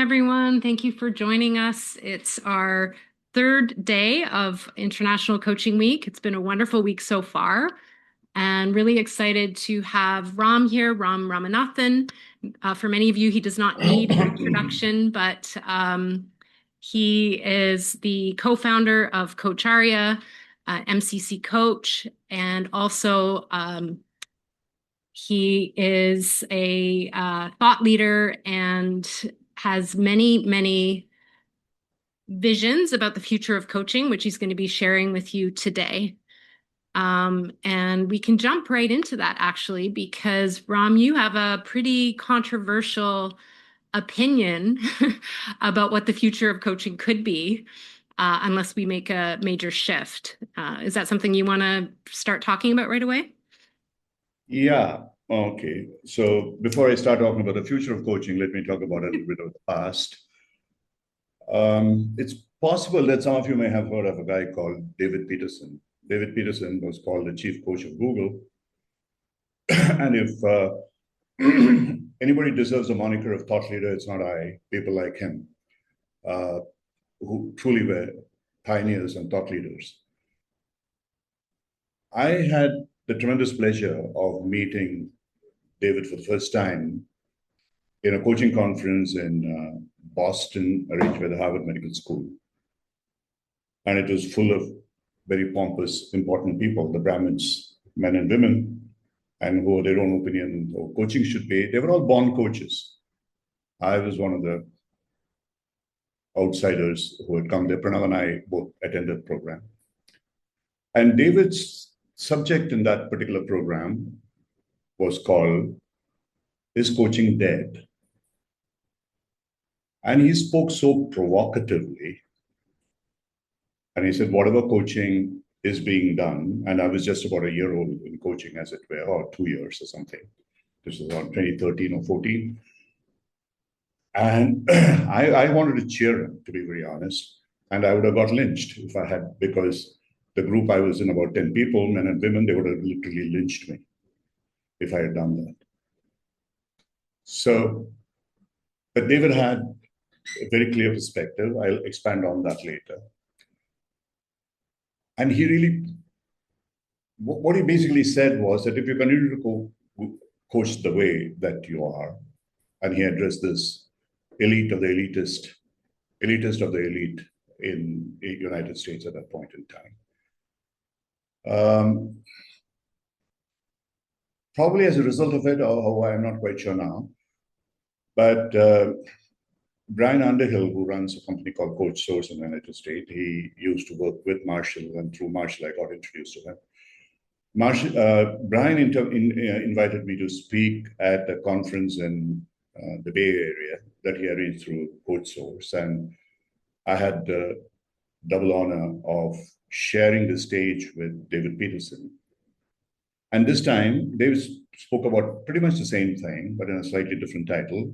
everyone. Thank you for joining us. It's our third day of International Coaching Week. It's been a wonderful week so far, and really excited to have Ram here, Ram Ramanathan. For many of you, he does not need an introduction, but he is the co-founder of Coacharya, MCC coach, and also he is a thought leader and has many visions about the future of coaching, which he's going to be sharing with you today. And we can jump right into that, actually, because Ram, you have a pretty controversial opinion about what the future of coaching could be, unless we make a major shift. Is that something you want to start talking about right away? Yeah. Okay. So before I start talking about the future of coaching, let me talk about a little bit of the past. It's possible that some of you may have heard of a guy called David Peterson. David Peterson was called the chief coach of Google. And if anybody deserves a moniker of thought leader, it's not I, people like him, who truly were pioneers and thought leaders. I had the tremendous pleasure of meeting David for the first time in a coaching conference in Boston, arranged by the Harvard Medical School. And it was full of very pompous, important people, the Brahmins, men and women, and who had their own opinion of coaching should be. They were all born coaches. I was one of the outsiders who had come there. Pranav and I both attended the program. And David's subject in that particular program was called, "Is Coaching Dead?" And he spoke so provocatively. And he said, whatever coaching is being done, and I was just about a year old in coaching, as it were, or 2 years or something. This was around 2013 or 14. And I wanted to cheer him, to be very honest. And I would have got lynched if I had, because the group I was in, about 10 people, men and women, they would have literally lynched me if I had done that. So, but David had a very clear perspective. I'll expand on that later. And he really, what he basically said was that if you continue to coach the way that you are, and he addressed this elite of the elitist of the elite in the United States at that point in time. Probably as a result of it, or I'm not quite sure now, but Brian Underhill, who runs a company called Coach Source in the United States, he used to work with Marshall, and through Marshall, I got introduced to him. Brian invited me to speak at a conference in the Bay Area that he arranged through Coach Source, and I had the double honor of sharing the stage with David Peterson. And this time, David spoke about pretty much the same thing, but in a slightly different title.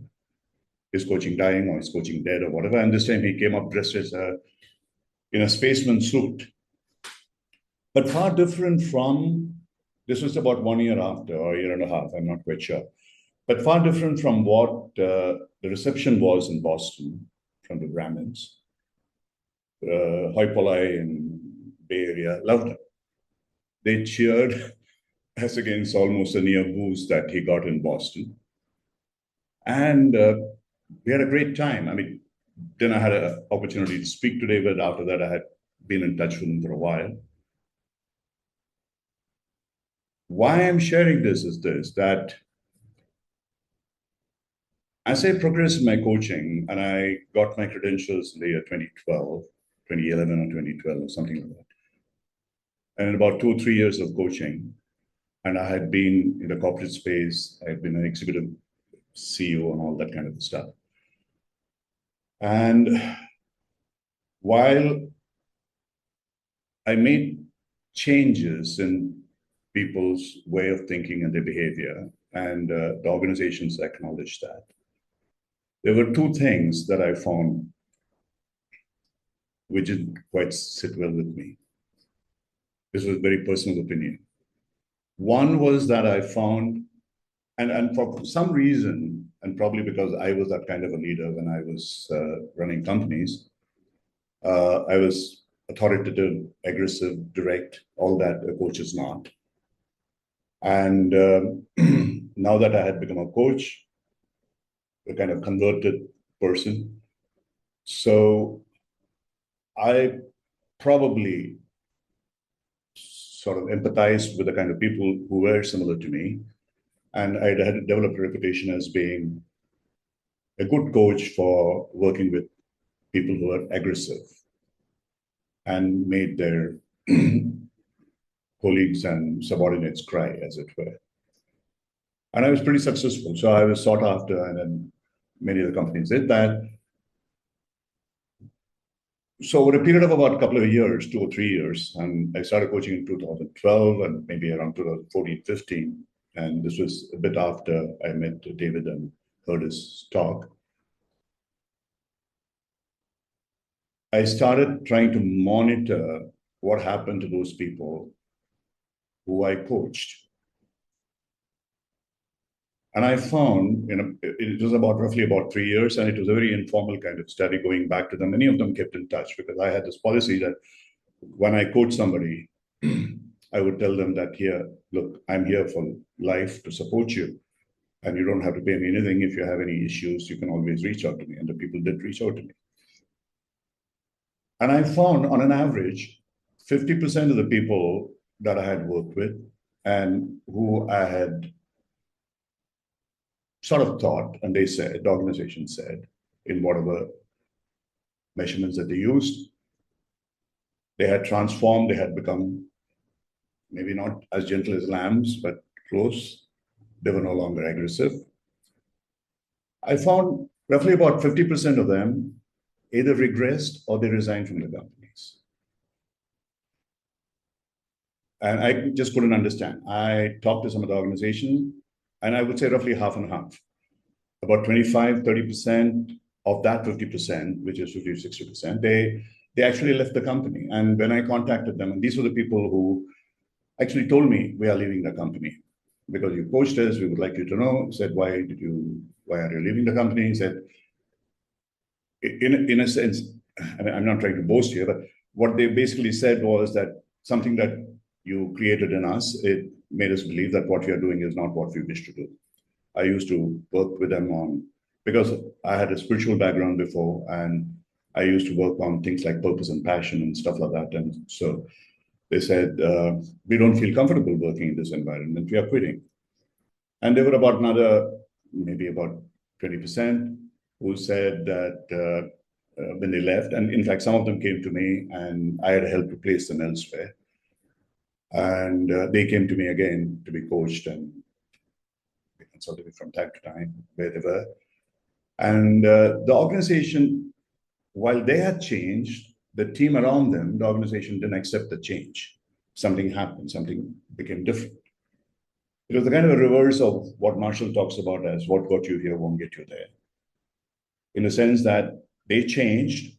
Is coaching dying, or is coaching dead, or whatever? And this time he came up dressed as in a spaceman suit. But far different from, this was about 1 year after, or a year and a half, I'm not quite sure. But far different from what the reception was in Boston from the Brahmins. Hoi polloi in Bay Area loved him. They cheered as against almost a near boost that he got in Boston. And we had a great time. I mean, then I had an opportunity to speak to David. After that, I had been in touch with him for a while. Why I'm sharing this is this, that as I progressed in my coaching, and I got my credentials in the year 2012, 2011 or 2012 or something like that. And in about 2 or 3 years of coaching, and I had been in the corporate space, I had been an executive CEO and all that kind of stuff. And while I made changes in people's way of thinking and their behavior, and the organizations acknowledged that, there were 2 things that I found which didn't quite sit well with me. This was a very personal opinion. One was that I found, and for some reason, and probably because I was that kind of a leader when I was running companies, I was authoritative, aggressive, direct, all that a coach is not. And now that I had become a coach, a kind of converted person, so I probably sort of empathized with the kind of people who were similar to me. And I had developed a reputation as being a good coach for working with people who are aggressive and made their colleagues and subordinates cry, as it were. And I was pretty successful. So I was sought after, and then many of the companies did that. So over a period of about a couple of years, 2 or 3 years, and I started coaching in 2012 and maybe around 2014, 15. And this was a bit after I met David and heard his talk. I started trying to monitor what happened to those people who I coached. And I found, it was roughly about 3 years, and it was a very informal kind of study going back to them. Many of them kept in touch because I had this policy that when I coach somebody, I would tell them that, here, look, I'm here for life to support you. And you don't have to pay me anything. If you have any issues, you can always reach out to me. And the people did reach out to me. And I found, on an average, 50% of the people that I had worked with and who I had sort of thought, and they said, the organization said, in whatever measurements that they used, they had transformed, they had become maybe not as gentle as lambs, but close. They were no longer aggressive. I found roughly about 50% of them either regressed or they resigned from the companies. And I just couldn't understand. I talked to some of the organization, and I would say roughly half and half. About 25, 30% of that 50%, which is 50, 60%, they actually left the company. And when I contacted them, and these were the people who actually told me, we are leaving the company because you coached us, we would like you to know. Said, why are you leaving the company? He said, in a sense, I mean, I'm not trying to boast here, but what they basically said was that something that you created in us, it made us believe that what we are doing is not what we wish to do. I used to work with them on, because I had a spiritual background before, and I used to work on things like purpose and passion and stuff like that. And so they said, we don't feel comfortable working in this environment, we are quitting. And there were about maybe about 20% who said that when they left, and in fact, some of them came to me and I had helped replace them elsewhere. And they came to me again to be coached, and they consulted me from time to time where they were. And the organization, while they had changed, the team around them, the organization didn't accept the change. Something happened, something became different. It was the kind of a reverse of what Marshall talks about as what got you here won't get you there. In the sense that they changed,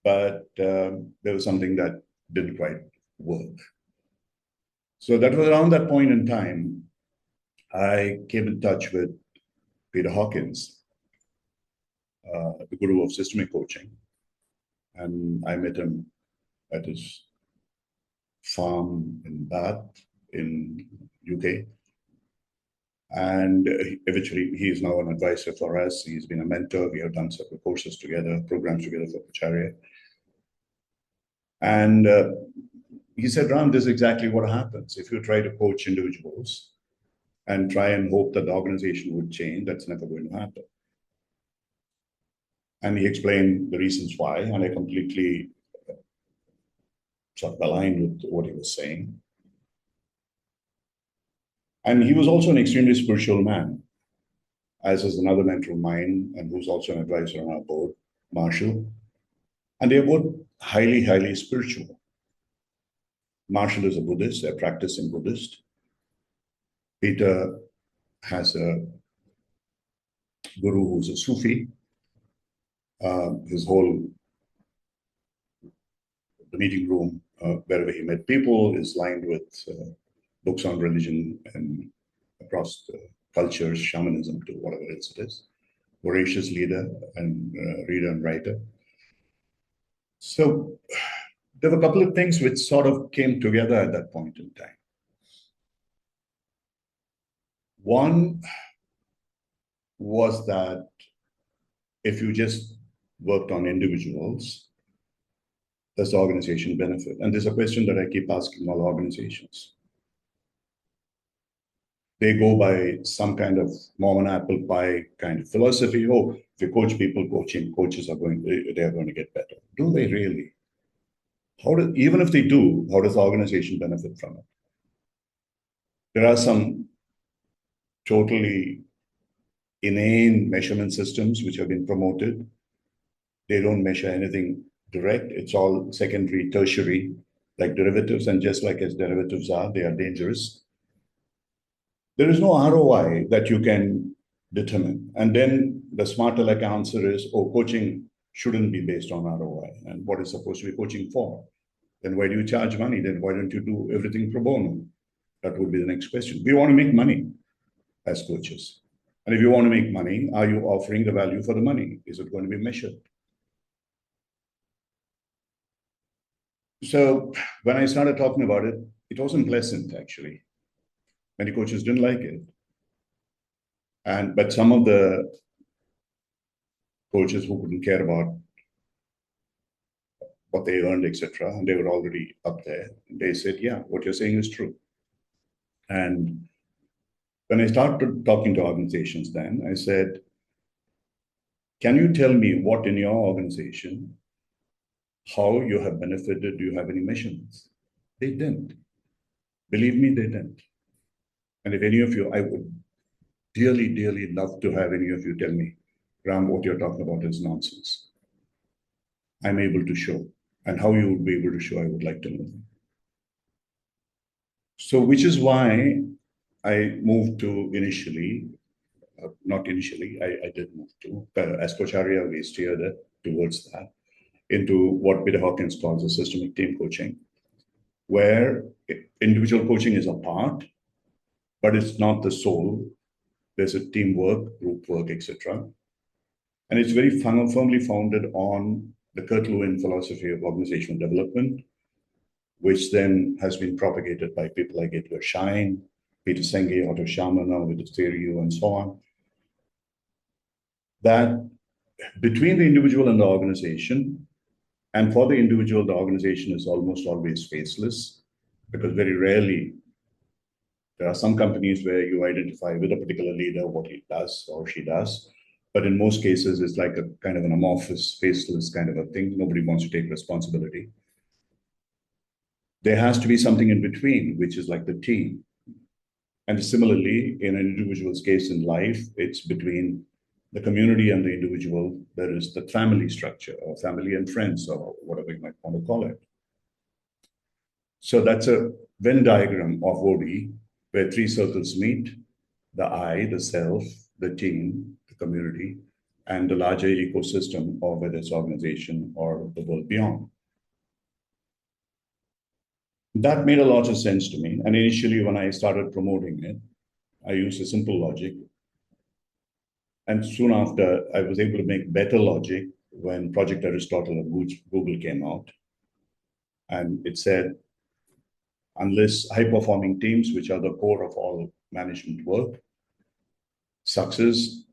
but there was something that didn't quite work. So that was around that point in time, I came in touch with Peter Hawkins, the guru of systemic coaching. And I met him at his farm in Bath in UK. And eventually, he is now an advisor for us. He's been a mentor. We have done several courses together, programs together for Coacharya. And he said, Ram, this is exactly what happens. If you try to coach individuals and try and hope that the organization would change, that's never going to happen. And he explained the reasons why, and I completely sort of aligned with what he was saying. And he was also an extremely spiritual man, as is another mentor of mine, and who's also an advisor on our board, Marshall. And they're both highly, highly spiritual. Marshall is a Buddhist, a practicing Buddhist. Peter has a guru who's a Sufi. His whole the meeting room, wherever he met people, is lined with books on religion and across cultures, shamanism to whatever else it is. Voracious leader and reader and writer. So there were a couple of things which sort of came together at that point in time. One was that if you just worked on individuals, does the organization benefit? And there's a question that I keep asking all organizations. They go by some kind of mom and apple pie kind of philosophy. Oh, if you coach people, coaches are going, they are going to get better. Do they really? Even if they do, how does the organization benefit from it? There are some totally inane measurement systems which have been promoted. They don't measure anything direct. It's all secondary, tertiary, like derivatives. And just like as derivatives are, they are dangerous. There is no ROI that you can determine. And then the smart aleck answer is, oh, coaching shouldn't be based on ROI. And what is supposed to be coaching for? Then why do you charge money? Then why don't you do everything pro bono? That would be the next question. We want to make money as coaches. And if you want to make money, are you offering the value for the money? Is it going to be measured? So when I started talking about it, it wasn't pleasant, actually. Many coaches didn't like it. But some of the coaches who couldn't care about what they earned, etc., and they were already up there, they said, yeah, what you're saying is true. And when I started talking to organizations then, I said, can you tell me what in your organization, how you have benefited? Do you have any measurements? They didn't. Believe me, they didn't. And if any of you, I would dearly, dearly love to have any of you tell me, Ram, what you're talking about is nonsense. I'm able to show. And how you would be able to show, I would like to know. So, which is why I moved to initially, not initially, I did move to, as Coacharya, we steered towards that, into what Peter Hawkins calls a systemic team coaching, where individual coaching is a part, but it's not the soul. There's a teamwork, group work, etc. And it's very firmly founded on the Kurt Lewin philosophy of organizational development, which then has been propagated by people like Edgar Schein, Peter Senge, Otto Scharmer now with the theory, and so on. That between the individual and the organization, and for the individual, the organization is almost always faceless, because very rarely there are some companies where you identify with a particular leader, what he does or she does. But in most cases, it's like a kind of an amorphous, faceless kind of a thing. Nobody wants to take responsibility. There has to be something in between, which is like the team. And similarly, in an individual's case in life, it's between the community and the individual. There is the family structure, or family and friends, or whatever you might want to call it. So that's a Venn diagram of OD, where three circles meet: the I, the self, the team, the community, and the larger ecosystem, or whether it's organization or the world beyond. That made a lot of sense to me. And initially, when I started promoting it, I used a simple logic. And soon after, I was able to make better logic when Project Aristotle of Google came out. And it said, unless high-performing teams, which are the core of all management work, success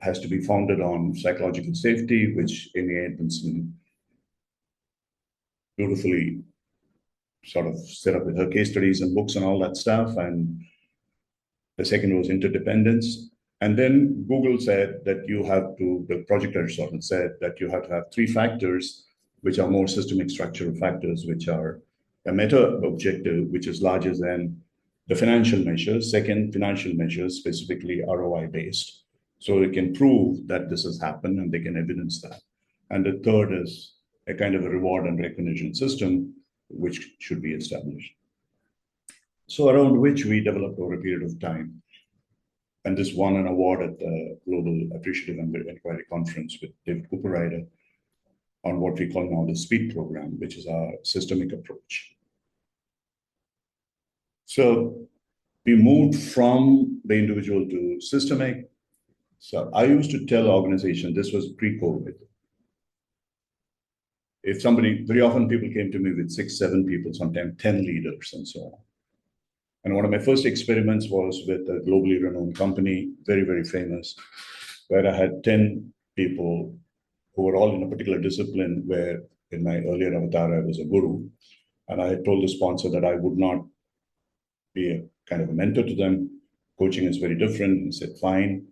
has to be founded on psychological safety, which Amy Edmondson beautifully sort of set up with her case studies and books and all that stuff. And the second was interdependence. And then Google said that you have to, the Project Aristotle said that you have to have three factors, which are more systemic structural factors, which are a meta objective, which is larger than the financial measures. Second, financial measures, specifically ROI based. So they can prove that this has happened and they can evidence that. And the third is a kind of a reward and recognition system, which should be established. So around which we developed over a period of time. And this won an award at the Global Appreciative Inquiry Conference with David Cooper on what we call now the SPEED program, which is our systemic approach. So we moved from the individual to systemic. So I used to tell organizations, this was pre-COVID. If somebody, very often people came to me with 6, 7 people, sometimes 10 leaders and so on. And one of my first experiments was with a globally renowned company, very, very famous, where I had 10 people who were all in a particular discipline where in my earlier avatar, I was a guru. And I had told the sponsor that I would not be a kind of a mentor to them. Coaching is very different. He said, fine.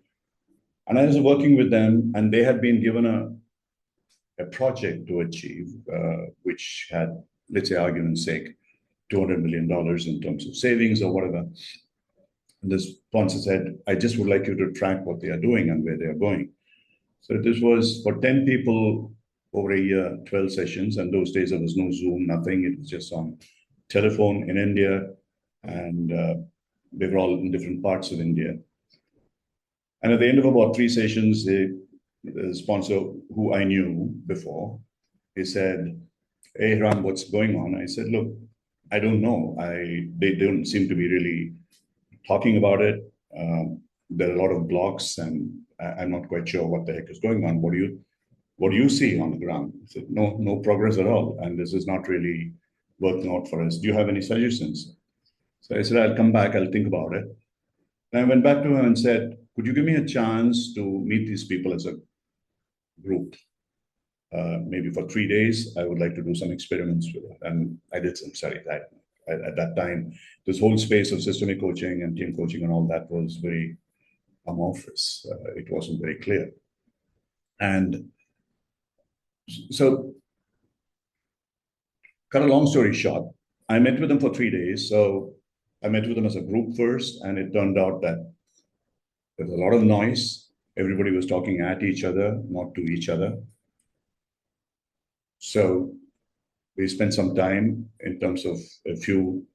And I was working with them, and they had been given a project to achieve, which had, let's say, argument's sake, $200 million in terms of savings or whatever. And the sponsor said, I just would like you to track what they are doing and where they are going. So this was for 10 people over a year, 12 sessions. And those days there was no Zoom, nothing. It was just on telephone in India. And they were all in different parts of India. And at the end of about 3 sessions, the sponsor, who I knew before, he said, hey, Ram, what's going on? I said, look, I don't know. They don't seem to be really talking about it. There are a lot of blocks, and I'm not quite sure what the heck is going on. What do you see on the ground? I said, no progress at all. And this is not really working out for us. Do you have any suggestions? So I said, I'll come back. I'll think about it. And I went back to him and said, could you give me a chance to meet these people as a group? Maybe for 3 days, I would like to do some experiments with it. And I did some study that. At that time, this whole space of systemic coaching and team coaching and all that was very amorphous. It wasn't very clear. And so, cut a long story short, I met with them for 3 days. So I met with them as a group first, and it turned out that there was a lot of noise. Everybody was talking at each other, not to each other. So we spent some time in terms of a few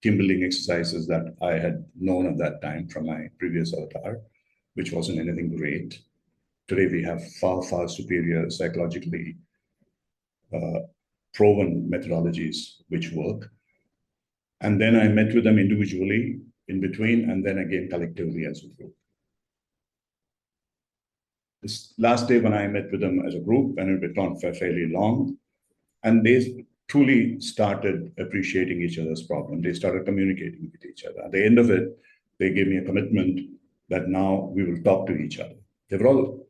team building exercises that I had known at that time from my previous avatar, which wasn't anything great. Today, we have far, far superior psychologically proven methodologies which work. And then I met with them individually in between, and then again collectively as a group. This last day when I met with them as a group, and it went on for fairly long, and they truly started appreciating each other's problem. They started communicating with each other. At the end of it, they gave me a commitment that now we will talk to each other. They were all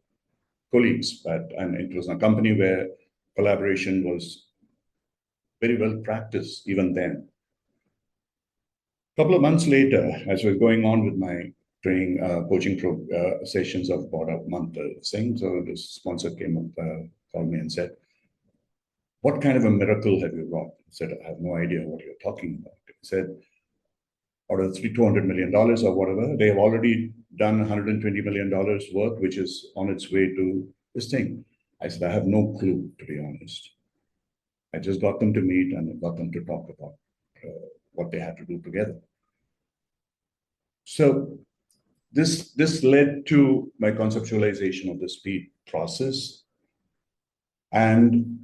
colleagues, and it was a company where collaboration was very well practiced even then. A couple of months later, as we're going on with my training coaching sessions of about a month thing, so the sponsor came up, called me and said, what kind of a miracle have you wrought? I said, I have no idea what you're talking about. He said, out of $200 million or whatever, they have already done $120 million worth, which is on its way to this thing. I said, I have no clue, to be honest. I just got them to meet and got them to talk about what they had to do together. So this led to my conceptualization of the speed process. And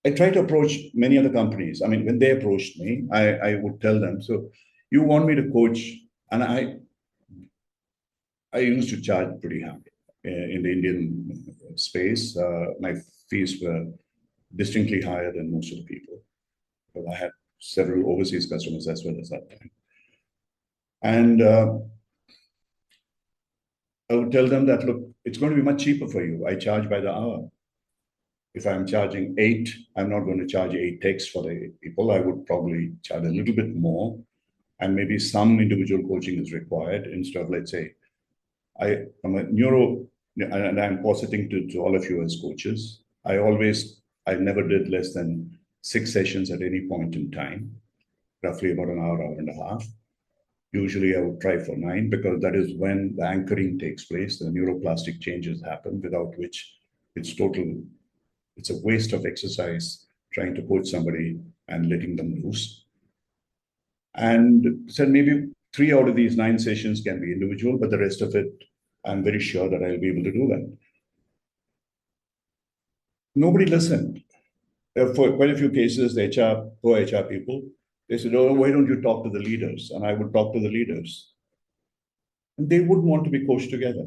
I try to approach many other companies. I mean, when they approached me, I would tell them, so you want me to coach, and I used to charge pretty high in the Indian space. My fees were distinctly higher than most of the people. But I had several overseas customers as well as that time. And I would tell them that, look, it's going to be much cheaper for you. I charge by the hour. If I'm charging 8, I'm not going to charge 8 texts for the people. I would probably charge a little bit more. And maybe some individual coaching is required instead of, let's say, I'm a neuro, and I'm positing to all of you as coaches. I never did less than 6 sessions at any point in time, roughly about an hour, hour and a half. Usually I would try for 9 because that is when the anchoring takes place, the neuroplastic changes happen, without which it's a waste of exercise trying to coach somebody and letting them loose. And said maybe 3 out of these 9 sessions can be individual, but the rest of it, I'm very sure that I'll be able to do that. Nobody listened. For quite a few cases, the poor HR people, They said, oh, why don't you talk to the leaders? And I would talk to the leaders. And they wouldn't want to be coached together.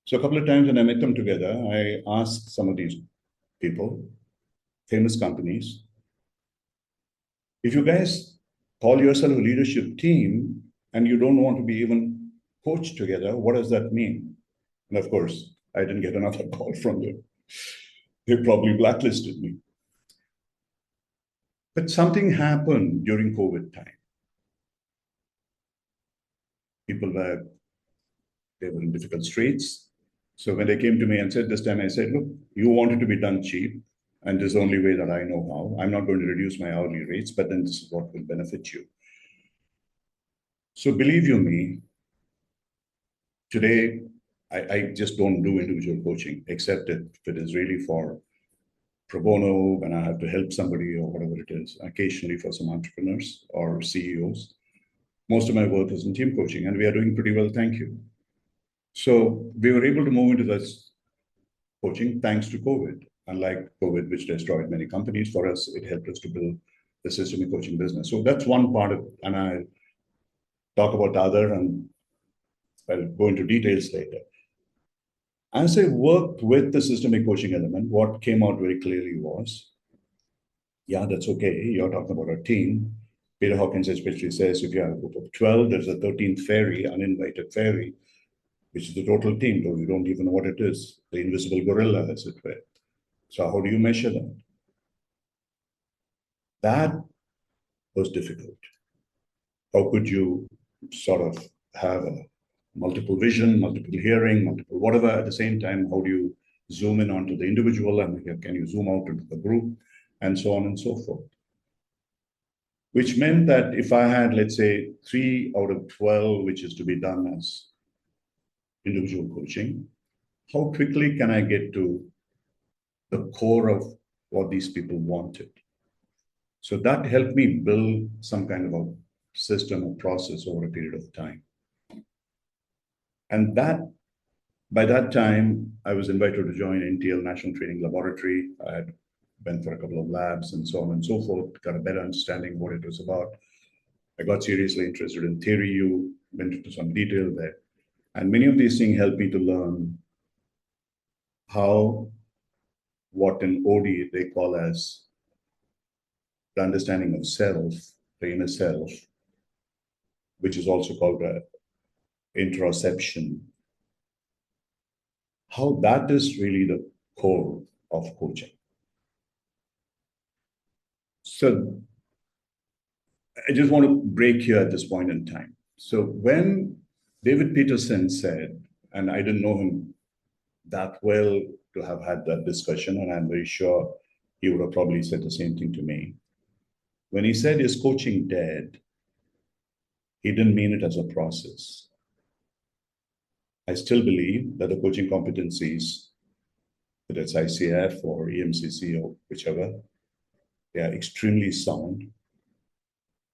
So a couple of times when I met them together, I asked some of these people, famous companies, if you guys call yourself a leadership team and you don't want to be even coached together, what does that mean? And of course, I didn't get another call from them. They probably blacklisted me. But something happened during COVID time. People they were in difficult straits. So when they came to me and said this time, I said, look, you want it to be done cheap, and this is the only way that I know how. I'm not going to reduce my hourly rates, but then this is what will benefit you. So believe you me, today, I just don't do individual coaching, except if it is really for pro bono, when I have to help somebody or whatever it is, occasionally for some entrepreneurs or CEOs. Most of my work is in team coaching, and we are doing pretty well, thank you. So we were able to move into this coaching thanks to COVID. Unlike COVID, which destroyed many companies, for us, it helped us to build the systemic coaching business. So that's one part of, and I talk about the other, and I'll go into details later. As I worked with the systemic coaching element, what came out very clearly was, yeah, that's okay. You're talking about a team. Peter Hawkins especially says if you have a group of 12, there's a 13th fairy, uninvited fairy, which is the total team, though you don't even know what it is, the invisible gorilla, as it were. So how do you measure that? That was difficult. How could you sort of have a multiple vision, multiple hearing, multiple whatever at the same time? How do you zoom in onto the individual, and can you zoom out into the group, and so on and so forth? Which meant that if I had, let's say, 3 out of 12, which is to be done as individual coaching, how quickly can I get to the core of what these people wanted? So that helped me build some kind of a system or process over a period of time. And that, by that time, I was invited to join NTL National Training Laboratory. I had went for a couple of labs and so on and so forth, got a better understanding of what it was about. I got seriously interested in theory. You went into some detail there. And many of these things helped me to learn how, what in OD they call as the understanding of self, the inner self, which is also called introception, how that is really the core of coaching. So I just want to break here at this point in time. So when David Peterson said, and I didn't know him that well to have had that discussion, and I'm very sure he would have probably said the same thing to me. When he said, is coaching dead? He didn't mean it as a process. I still believe that the coaching competencies, whether it's ICF or EMCC or whichever, they are extremely sound,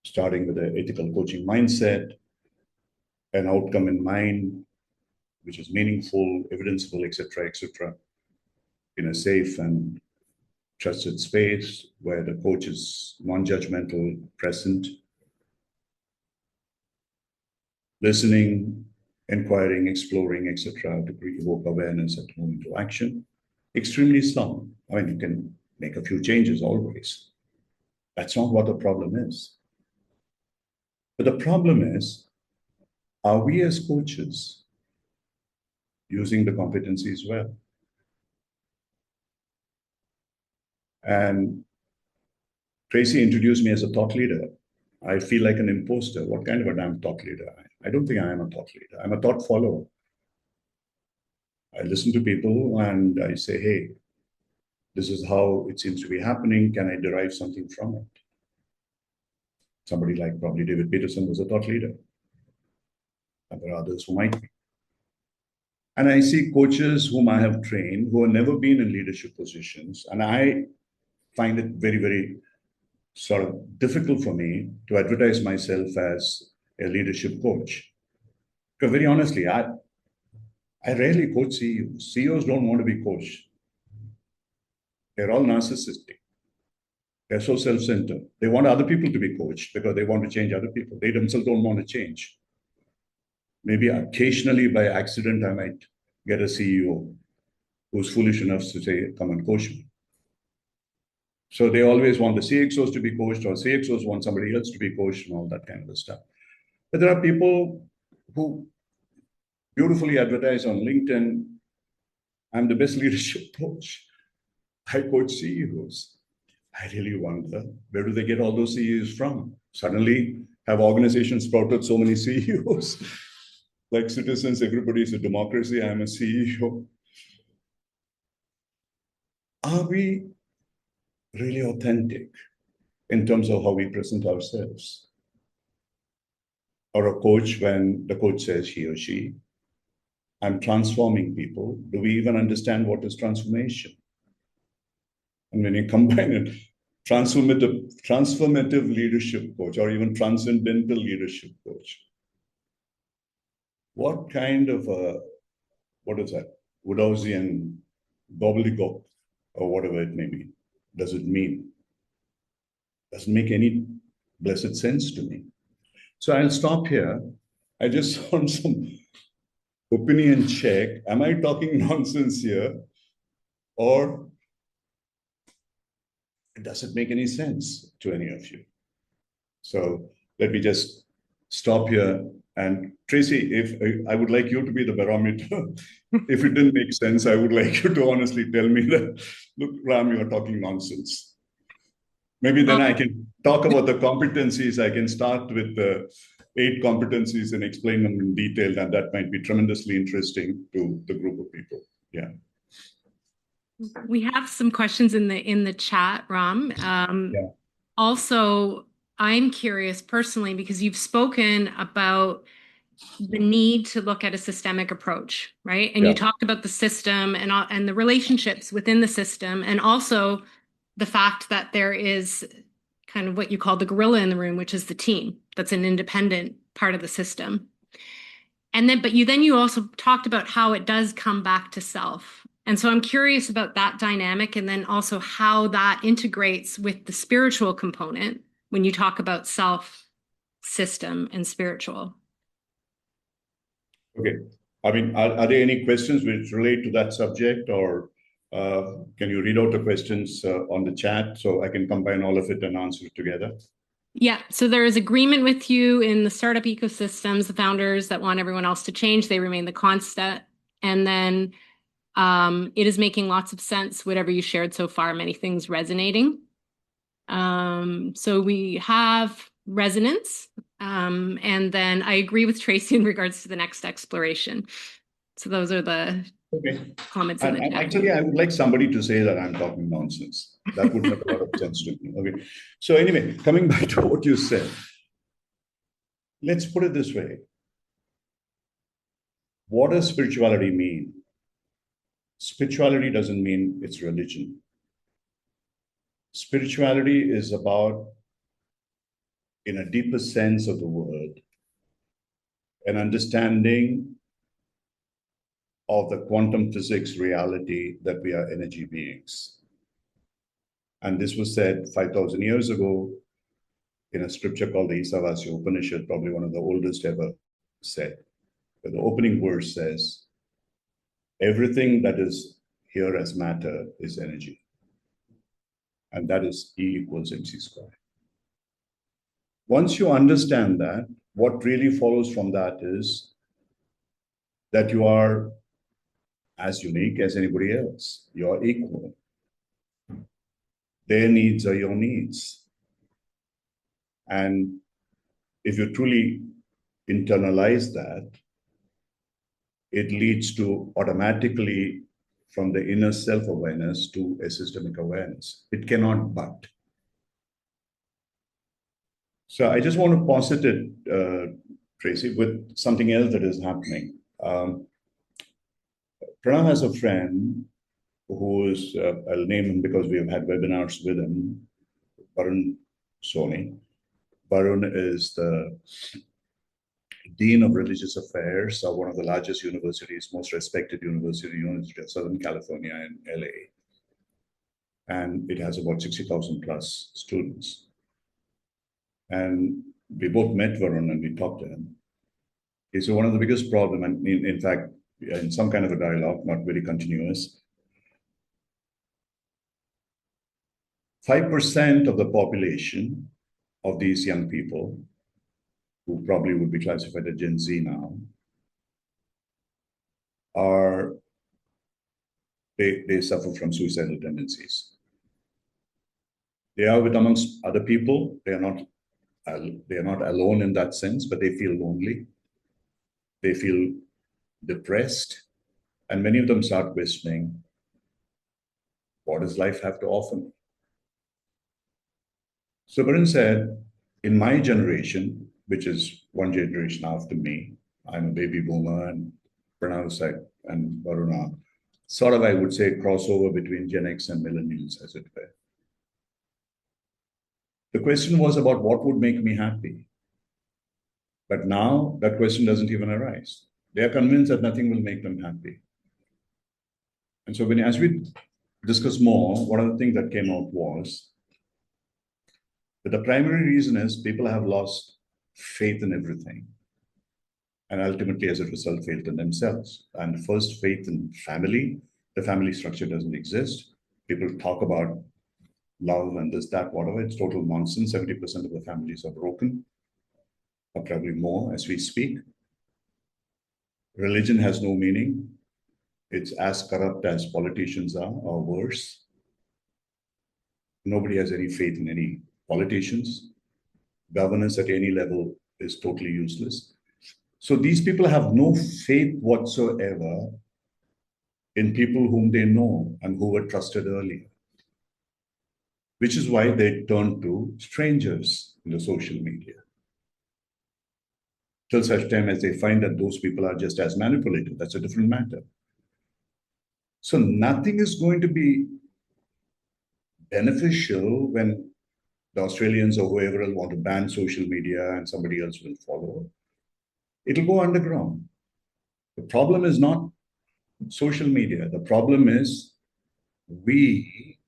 starting with the ethical coaching mindset, an outcome in mind, which is meaningful, evidenceable, etc., in a safe and trusted space where the coach is non-judgmental, present, listening, inquiring, exploring, etc., to evoke awareness and move into action. Extremely sound. I mean, you can make a few changes always. That's not what the problem is. But the problem is, are we as coaches using the competencies well? And Tracy introduced me as a thought leader. I feel like an imposter. What kind of a damn thought leader? I don't think I am a thought leader. I'm a thought follower. I listen to people and I say, hey, this is how it seems to be happening. Can I derive something from it? Somebody like probably David Peterson was a thought leader. And there are others who might be. And I see coaches whom I have trained who have never been in leadership positions. And I find it very, very sort of difficult for me to advertise myself as a leadership coach. Because very honestly, I rarely coach CEOs. CEOs don't want to be coached. They're all narcissistic. They're so self-centered. They want other people to be coached because they want to change other people. They themselves don't want to change. Maybe occasionally by accident, I might get a CEO who's foolish enough to say, come and coach me. So they always want the CXOs to be coached, or CXOs want somebody else to be coached and all that kind of stuff. But there are people who beautifully advertise on LinkedIn, I'm the best leadership coach. I coach CEOs. I really wonder, where do they get all those CEOs from? Suddenly, have organizations sprouted so many CEOs? Like citizens, everybody's a democracy, I'm a CEO. Are we really authentic in terms of how we present ourselves? Or a coach, when the coach says he or she, I'm transforming people, do we even understand what is transformation? And when you combine it, transformative leadership coach, or even transcendental leadership coach, what kind of what is that, Woodhousian gobbledygook, or whatever it may be, does it mean? Doesn't make any blessed sense to me. So I'll stop here. I just want some opinion check. Am I talking nonsense here? Or does it make any sense to any of you? So let me just stop here. And Tracy, if I would like you to be the barometer. If it didn't make sense, I would like you to honestly tell me that, look, Ram, you're talking nonsense. Maybe then I can talk about the competencies. I can start with the 8 competencies and explain them in detail, and that might be tremendously interesting to the group of people. Yeah. We have some questions in the chat, Ram. Yeah. Also, I'm curious personally because you've spoken about the need to look at a systemic approach, right? And you Yeah. talked about the system and the relationships within the system, and also the fact that there is kind of what you call the gorilla in the room, which is the team. That's an independent part of the system. And then, but you also talked about how it does come back to self. And so I'm curious about that dynamic, and then also how that integrates with the spiritual component when you talk about self, system, and spiritual. Okay. I mean, are there any questions which relate to that subject, or can you read out the questions on the chat so I can combine all of it and answer it together? Yeah, so there is agreement with you in the startup ecosystems, the founders that want everyone else to change, they remain the constant. And then it is making lots of sense, whatever you shared so far, many things resonating. So we have resonance. And then I agree with Tracy in regards to the next exploration. So those are the comments in the chat. Actually, I would like somebody to say that I'm talking nonsense. That would make a lot of sense to me. Okay. So anyway, coming back to what you said, let's put it this way. What does spirituality mean? Spirituality doesn't mean it's religion. Spirituality is about, in a deeper sense of the word, an understanding of the quantum physics reality that we are energy beings. And this was said 5,000 years ago in a scripture called the Isavasya Upanishad, probably one of the oldest ever said. But the opening verse says, everything that is here as matter is energy. And that is E equals mc squared. Once you understand that, what really follows from that is that you are as unique as anybody else. You're equal. Their needs are your needs. And if you truly internalize that, it leads to automatically from the inner self-awareness to a systemic awareness. It cannot but. So I just want to posit it, Tracy, with something else that is happening. Pranav has a friend who is, I'll name him because we have had webinars with him, Varun Soni. Varun is the Dean of Religious Affairs of one of the largest universities, most respected university of Southern California in LA. and it has about 60,000 plus students. And we both met Varun and we talked to him. He said one of the biggest problems, and in fact, in some kind of a dialogue, not very continuous, 5% of the population of these young people, who probably would be classified as Gen Z now, are they suffer from suicidal tendencies. They are with amongst other people. They are not alone in that sense, but they feel lonely. They feel depressed, and many of them start questioning, what does life have to offer me? So Varun said, in my generation, which is one generation after me, I'm a baby boomer, and Pranav and Varuna, sort of, I would say, crossover between Gen X and millennials, as it were. The question was about what would make me happy. But now that question doesn't even arise. They are convinced that nothing will make them happy. And so as we discuss more, one of the things that came out was that the primary reason is people have lost faith in everything. And ultimately, as a result, faith in themselves. And first, faith in family. The family structure doesn't exist. People talk about love and this, that, whatever. It's total nonsense. 70% of the families are broken, or probably more as we speak. Religion has no meaning. It's as corrupt as politicians are, or worse. Nobody has any faith in any politicians. Governance at any level is totally useless. So these people have no faith whatsoever in people whom they know and who were trusted earlier, which is why they turn to strangers in the social media, till such time as they find that those people are just as manipulative. That's a different matter. So nothing is going to be beneficial when the Australians or whoever will want to ban social media and somebody else will follow. It'll go underground. The problem is not social media. The problem is we,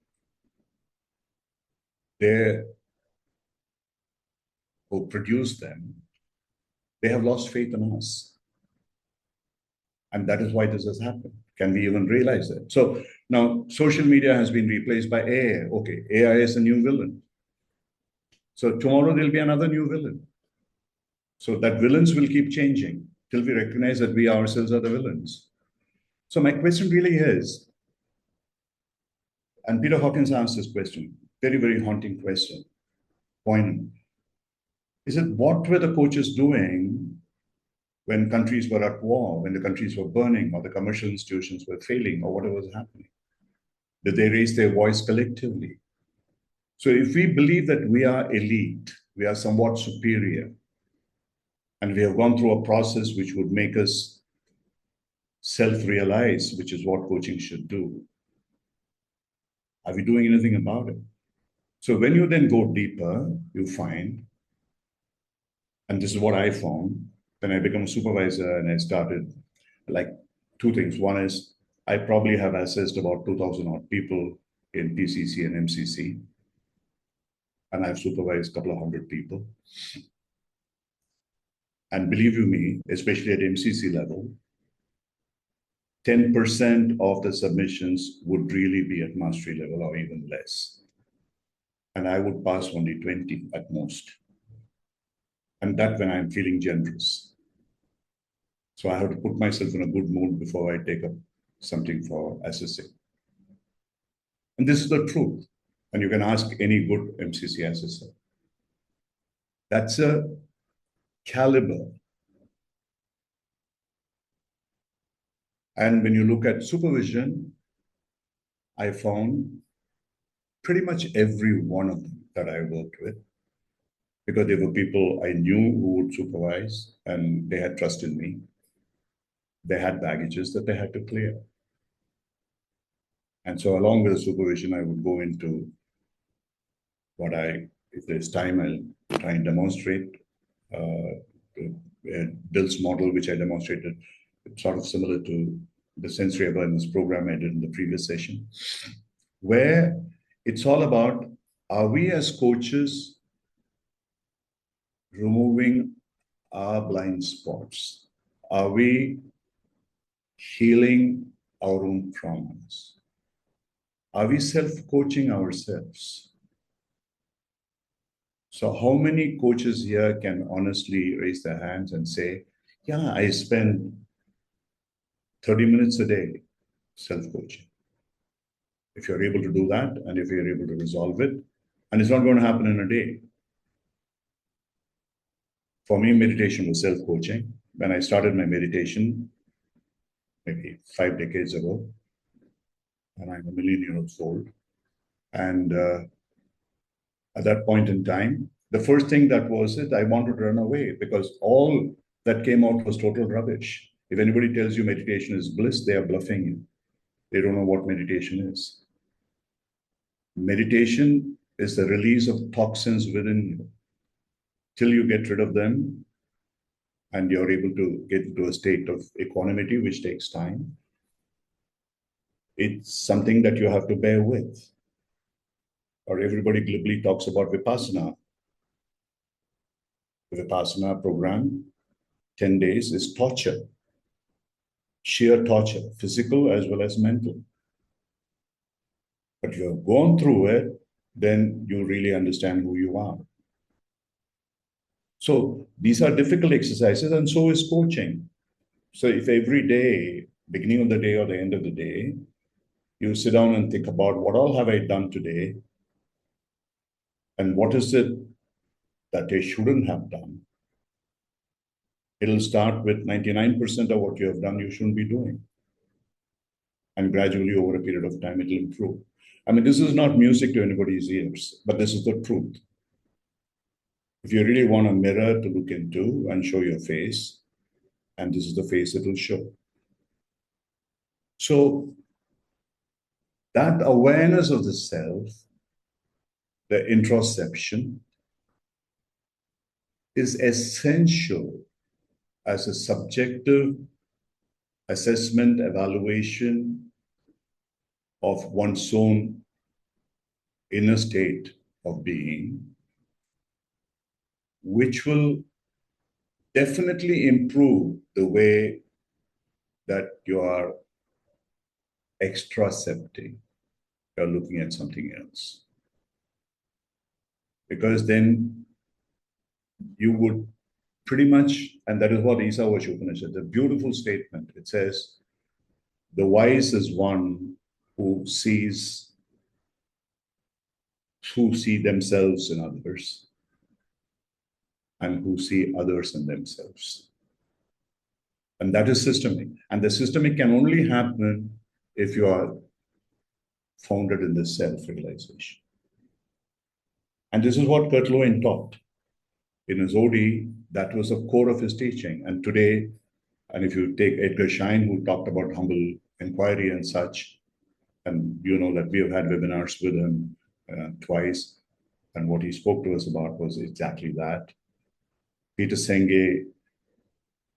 they who produce them, they have lost faith in us. And that is why this has happened. Can we even realize that? So now social media has been replaced by AI. Okay, AI is a new villain. So tomorrow there'll be another new villain. So that villains will keep changing till we recognize that we ourselves are the villains. So my question really is, and Peter Hawkins asked this question, very, very haunting question, poignant. Is it what were the coaches doing when countries were at war, when the countries were burning, or the commercial institutions were failing, or whatever was happening? Did they raise their voice collectively? So if we believe that we are elite, we are somewhat superior, and we have gone through a process which would make us self-realize, which is what coaching should do, are we doing anything about it? So when you then go deeper, you find, and this is what I found, when I became a supervisor and I started, like, two things. One is I probably have assessed about 2,000 odd people in PCC and MCC, and I've supervised a couple of hundred people. And believe you me, especially at MCC level, 10% of the submissions would really be at mastery level or even less. And I would pass only 20 at most. And that when I'm feeling generous. So I have to put myself in a good mood before I take up something for assessing. And this is the truth. And you can ask any good MCC assessor. That's a caliber. And when you look at supervision, I found pretty much every one of them that I worked with, because they were people I knew who would supervise and they had trust in me. They had baggages that they had to clear. And so along with the supervision, I would go into if there's time, I'll try and demonstrate Bill's model, which I demonstrated. It's sort of similar to the sensory awareness program I did in the previous session, where It's all about, are we as coaches removing our blind spots? Are we healing our own traumas? Are we self-coaching ourselves? So how many coaches here can honestly raise their hands and say, yeah, I spend 30 minutes a day self-coaching? If you're able to do that, and if you're able to resolve it, and it's not going to happen in a day. For me, meditation was self-coaching. When I started my meditation, maybe 5 decades ago, and I'm a million years old. And at that point in time, the first thing that was it, I wanted to run away because all that came out was total rubbish. If anybody tells you meditation is bliss, they are bluffing you. They don't know what meditation is. Meditation is the release of toxins within you. Till you get rid of them and you're able to get into a state of equanimity, which takes time, it's something that you have to bear with. Or everybody glibly talks about Vipassana. The Vipassana program, 10 days, is torture, sheer torture, physical as well as mental. But you have gone through it, then you really understand who you are. So these are difficult exercises, and so is coaching. So if every day, beginning of the day or the end of the day, you sit down and think about what all have I done today, and what is it that I shouldn't have done, it'll start with 99% of what you have done you shouldn't be doing. And gradually over a period of time, it'll improve. I mean, this is not music to anybody's ears, but this is the truth. If you really want a mirror to look into and show your face, and this is the face it will show. So that awareness of the self, the introspection, is essential as a subjective assessment, evaluation of one's own inner state of being, which will definitely improve the way that you are extracepting, you're looking at something else. Because then you would pretty much, and that is what Isavash Upanishad, a beautiful statement. It says, the wise is one who see themselves in others and who see others in themselves. And that is systemic. And the systemic can only happen if you are founded in this self-realization. And this is what Kurt Lewin taught. In his OD, that was the core of his teaching. And today, and if you take Edgar Schein, who talked about humble inquiry and such, and you know that we have had webinars with him twice, and what he spoke to us about was exactly that. Peter Senge,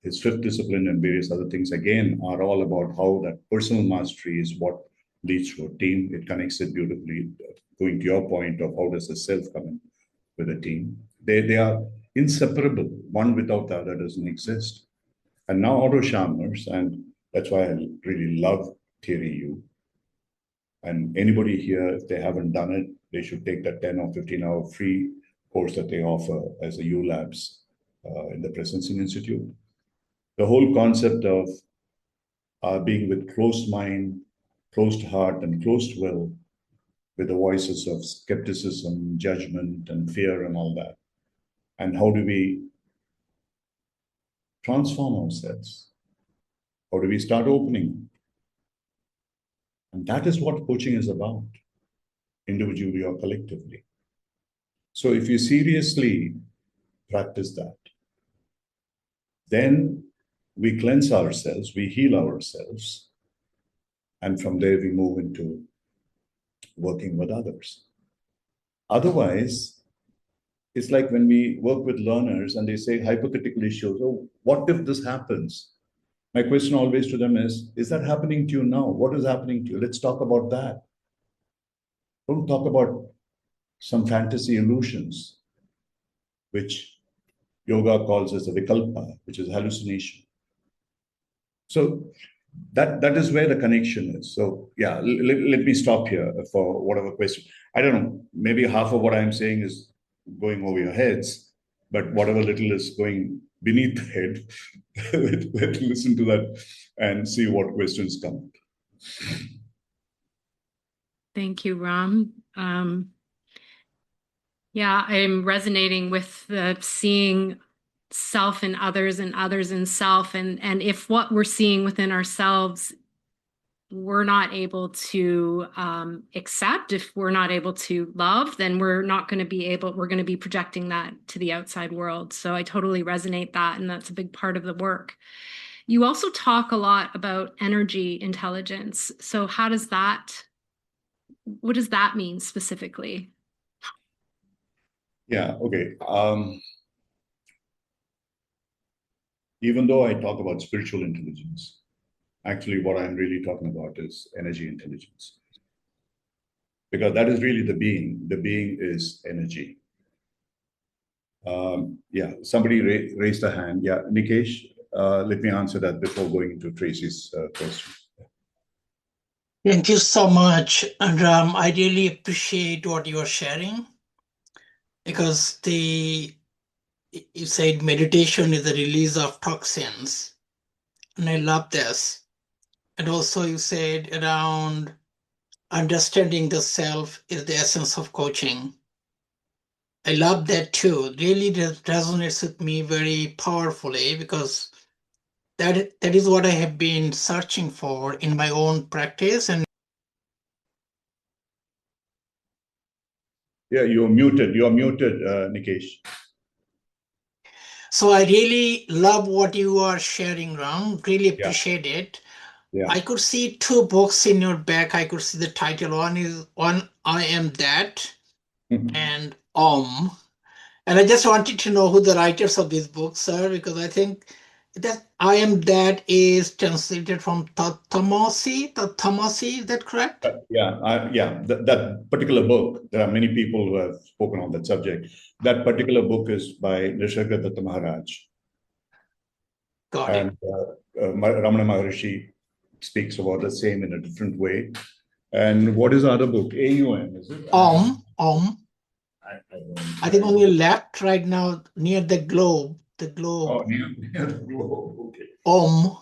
his fifth discipline and various other things, again, are all about how that personal mastery is what leads to a team. It connects it beautifully, going to your point of how does the self come in with a team. They are inseparable. One without the other doesn't exist. And now Otto Scharmer's, and that's why I really love Theory U. And anybody here, if they haven't done it, they should take that 10 or 15-hour free course that they offer as a U Labs in the Presencing Institute. The whole concept of being with closed mind, closed heart, and closed will, with the voices of skepticism, judgment, and fear, and all that. And how do we transform ourselves? How do we start opening? And that is what coaching is about, individually or collectively. So if you seriously practice that, then we cleanse ourselves, we heal ourselves, and from there we move into working with others. Otherwise, it's like when we work with learners and they say hypothetical issues, oh, what if this happens? My question always to them is that happening to you now? What is happening to you? Let's talk about that. Don't talk about some fantasy illusions, which yoga calls as a vikalpa, which is hallucination. So that is where the connection is. So yeah, let me stop here for whatever question. I don't know, maybe half of what I'm saying is going over your heads, but whatever little is going beneath the head, let's listen to that and see what questions come. Thank you, Ram. Yeah, I'm resonating with the seeing self in others and others in self. And if what we're seeing within ourselves, we're not able to accept, if we're not able to love, then we're not going to be able, we're going to be projecting that to the outside world. So I totally resonate that. And that's a big part of the work. You also talk a lot about energy intelligence. So how does that, what does that mean specifically? Yeah, okay. Even though I talk about spiritual intelligence, actually what I'm really talking about is energy intelligence. Because that is really the being. The being is energy. Yeah, somebody raised a hand. Yeah, Nikesh, let me answer that before going into Tracy's question. Thank you so much, Ram. I really appreciate what you are sharing because you said meditation is the release of toxins, and I love this. And also you said around understanding the self is the essence of coaching. I love that too. Really resonates with me very powerfully because that is what I have been searching for in my own practice. And Yeah, you're muted. You're muted, Nikesh. so I really love what you are sharing, Ram. Really Yeah, appreciate it. yeah. I could see two books in your back. I could see the title. One I Am That and Om. And I just wanted to know who the writers of these books are because I think that I Am That is translated from Tattamasi. Tattamasi, is that correct? Yeah. That particular book, there are many people who have spoken on that subject. That particular book is by Nisargadatta Maharaj. Got it. And Ramana Maharishi speaks about the same in a different way. And what is the other book? AUM, is it? Om. I think on your know. left right now near the globe. The Oh, globe. near the globe. Okay. Om.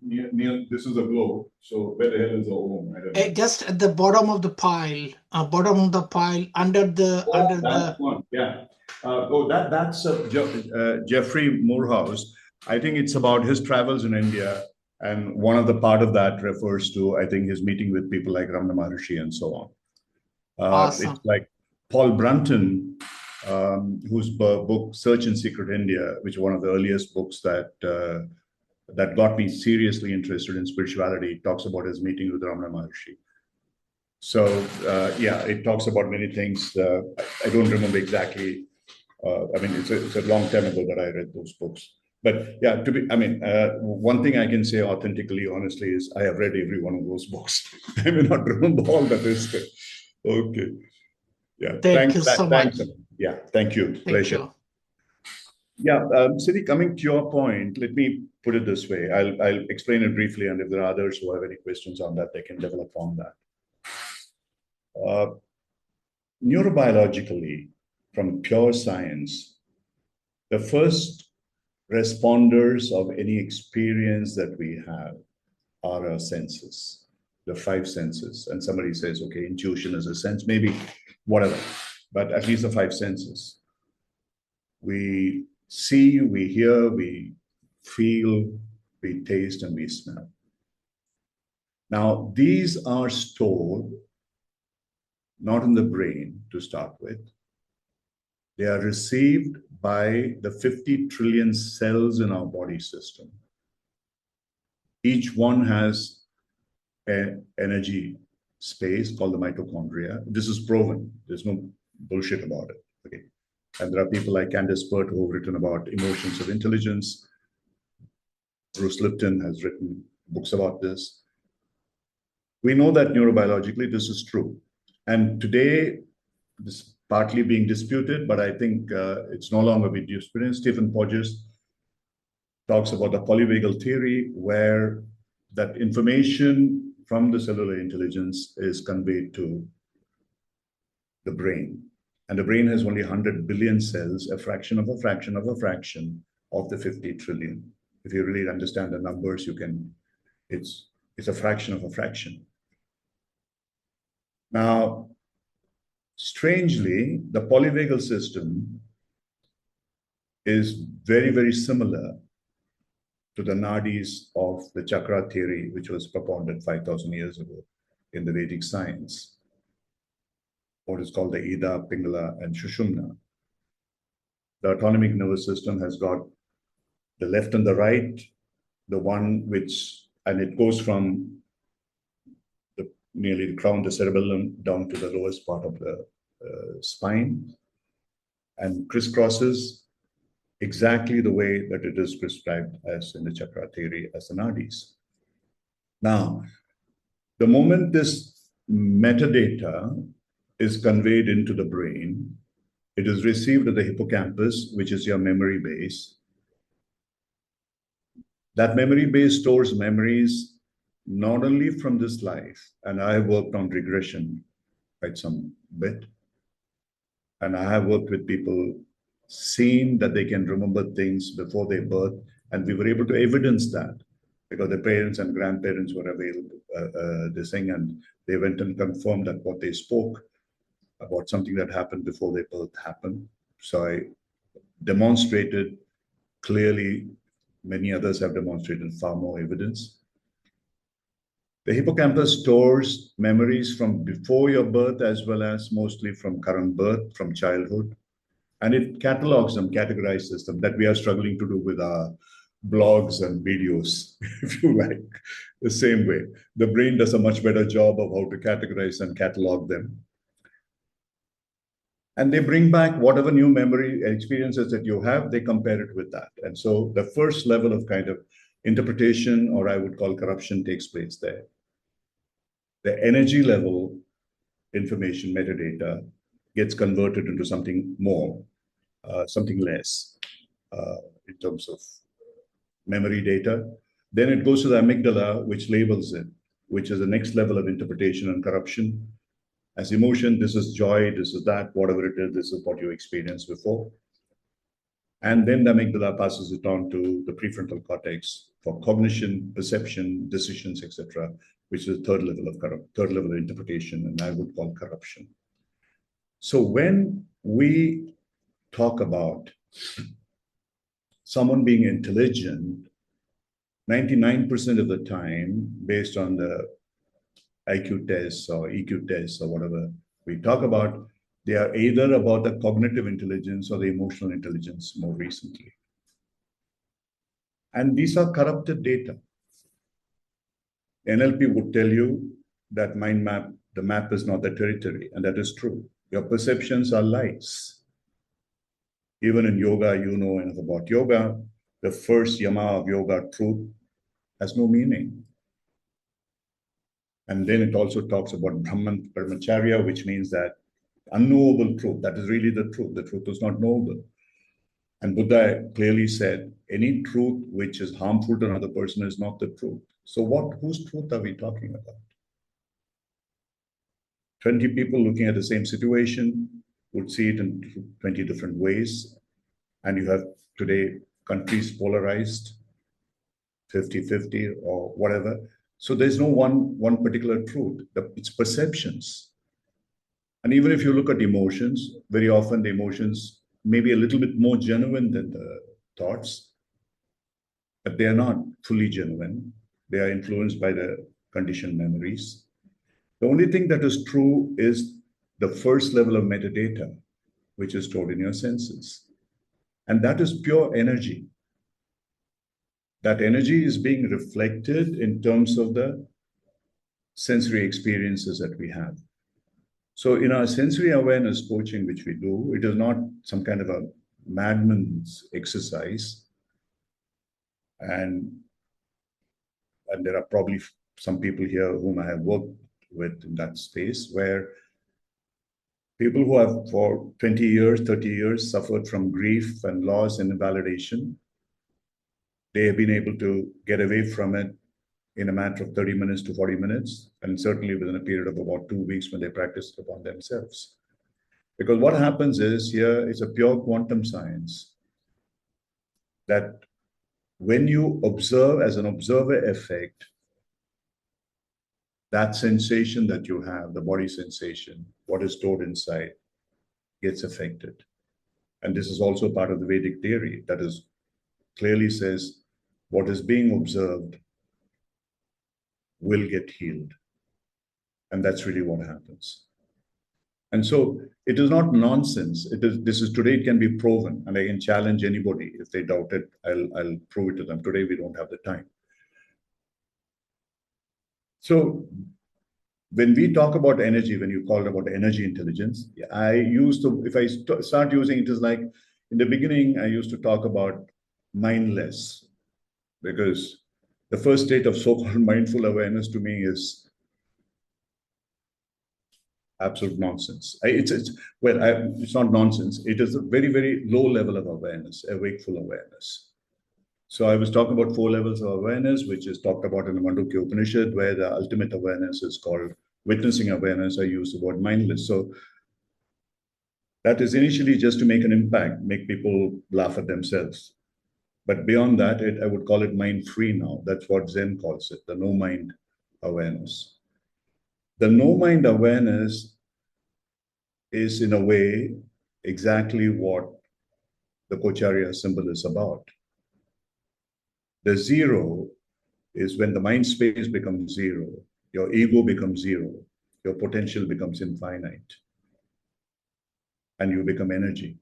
Near, this is a globe. So where the hell is the Om? I don't know. Just at the bottom of the pile, under Oh, that one. Yeah. That's Jeffrey Morehouse. I think it's about his travels in India. And one of the part of that refers to, I think, his meeting with people like Ramana Maharshi and so on. Awesome. It's like Paul Brunton, whose book Search in Secret India, which is one of the earliest books that got me seriously interested in spirituality, talks about his meeting with Ramana Maharshi. So yeah, it talks about many things. I don't remember exactly. I mean, it's a long time ago that I read those books. But yeah, one thing I can say authentically, honestly, is I have read every one of those books. I may not remember all that is. Okay. Yeah. Thank you so much. Thanks. Yeah. Thank you. Thank Pleasure. you. Yeah. Siddhi, coming to your point, let me put it this way. I'll explain it briefly, and if there are others who have any questions on that, they can develop on that. Neurobiologically, from pure science, the first responders of any experience that we have are our senses, the five senses. And somebody says, okay, intuition is a sense, maybe whatever, but at least the five senses. We see, we hear, we feel, we taste, and we smell. Now, these are stored not in the brain to start with. They are received by the 50 trillion cells in our body system. Each one has an energy space called the mitochondria. This is proven. There's no bullshit about it. Okay. And there are people like Candace Pert who have written about emotions of intelligence. Bruce Lipton has written books about this. We know that neurobiologically this is true. And today, this is partly being disputed, but I think it's no longer being disputed. Stephen Porges talks about the polyvagal theory, where that information from the cellular intelligence is conveyed to the brain. And the brain has only 100 billion cells, a fraction of a fraction of a fraction of the 50 trillion. If you really understand the numbers, you can, it's a fraction of a fraction. Now, strangely, the polyvagal system is very, very similar to the nadis of the chakra theory, which was propounded 5,000 years ago in the Vedic science, what is called the Ida, Pingala, and Shushumna. The autonomic nervous system has got the left and the right, the one which, and it goes from nearly the crown, the cerebellum, down to the lowest part of the spine, and crisscrosses exactly the way that it is prescribed as in the chakra theory as the nadis. Now, the moment this metadata is conveyed into the brain, it is received at the hippocampus, which is your memory base. That memory base stores memories not only from this life, and I have worked on regression quite some bit, and I have worked with people, seen that they can remember things before their birth, and we were able to evidence that because the parents and grandparents were available, this thing, and they went and confirmed that what they spoke about something that happened before their birth happened. So I demonstrated clearly, many others have demonstrated far more evidence. The hippocampus stores memories from before your birth as well as mostly from current birth, from childhood. And it catalogs them, categorizes them, that we are struggling to do with our blogs and videos, if you like, the same way. The brain does a much better job of how to categorize and catalog them. And they bring back whatever new memory experiences that you have, they compare it with that. And so the first level of kind of interpretation, or I would call corruption, takes place there. The energy level information, metadata, gets converted into something more, something less in terms of memory data. Then it goes to the amygdala, which labels it, which is the next level of interpretation and corruption. As emotion, this is joy, this is that, whatever it is, this is what you experienced before. And then the amygdala passes it on to the prefrontal cortex for cognition, perception, decisions, etc., which is the third level of interpretation, and I would call corruption. So when we talk about someone being intelligent, 99% of the time, based on the IQ tests or EQ tests or whatever we talk about, they are either about the cognitive intelligence or the emotional intelligence more recently. And these are corrupted data. NLP would tell you that mind map, the map is not the territory, and that is true. Your perceptions are lies. Even in yoga, you know enough about yoga, the first yama of yoga, truth, has no meaning. And then it also talks about Brahmacharya, which means that unknowable truth, that is really the truth is not knowable. And Buddha clearly said, any truth which is harmful to another person is not the truth. So whose truth are we talking about? 20 people looking at the same situation would see it in 20 different ways. And you have today countries polarized, 50-50 or whatever. So there's no one particular truth. It's perceptions. And even if you look at emotions, very often the emotions may be a little bit more genuine than the thoughts, but they are not fully genuine. They are influenced by the conditioned memories. The only thing that is true is the first level of metadata, which is stored in your senses. And that is pure energy. That energy is being reflected in terms of the sensory experiences that we have. So in our sensory awareness coaching, which we do, it is not some kind of a madman's exercise. And there are probably some people here whom I have worked with in that space where People who have for 20 years, 30 years suffered from grief and loss and invalidation, they have been able to get away from it in a matter of 30 minutes to 40 minutes, and certainly within a period of about 2 weeks when they practice upon themselves. Because what happens is here is a pure quantum science that when you observe as an observer effect, that sensation that you have, the body sensation, what is stored inside, gets affected. And this is also part of the Vedic theory that is clearly says what is being observed will get healed. And that's really what happens. And so it is not nonsense. This is today, it can be proven. And I can challenge anybody. If they doubt it, I'll prove it to them. Today we don't have the time. So when we talk about energy, when you called about energy intelligence, I used to, if I start using it, is like in the beginning, I used to talk about mindless, because the first state of so-called mindful awareness to me is absolute nonsense. It's not nonsense. It is a very, very low level of awareness, a wakeful awareness. So I was talking about 4 levels of awareness, which is talked about in the Mandukya Upanishad, where the ultimate awareness is called witnessing awareness. I use the word mindless. So that is initially just to make an impact, make people laugh at themselves. But beyond that, I would call it mind-free now. That's what Zen calls it, the no-mind awareness. The no-mind awareness is, in a way, exactly what the Coacharya symbol is about. The zero is when the mind space becomes zero, your ego becomes zero, your potential becomes infinite, and you become energy.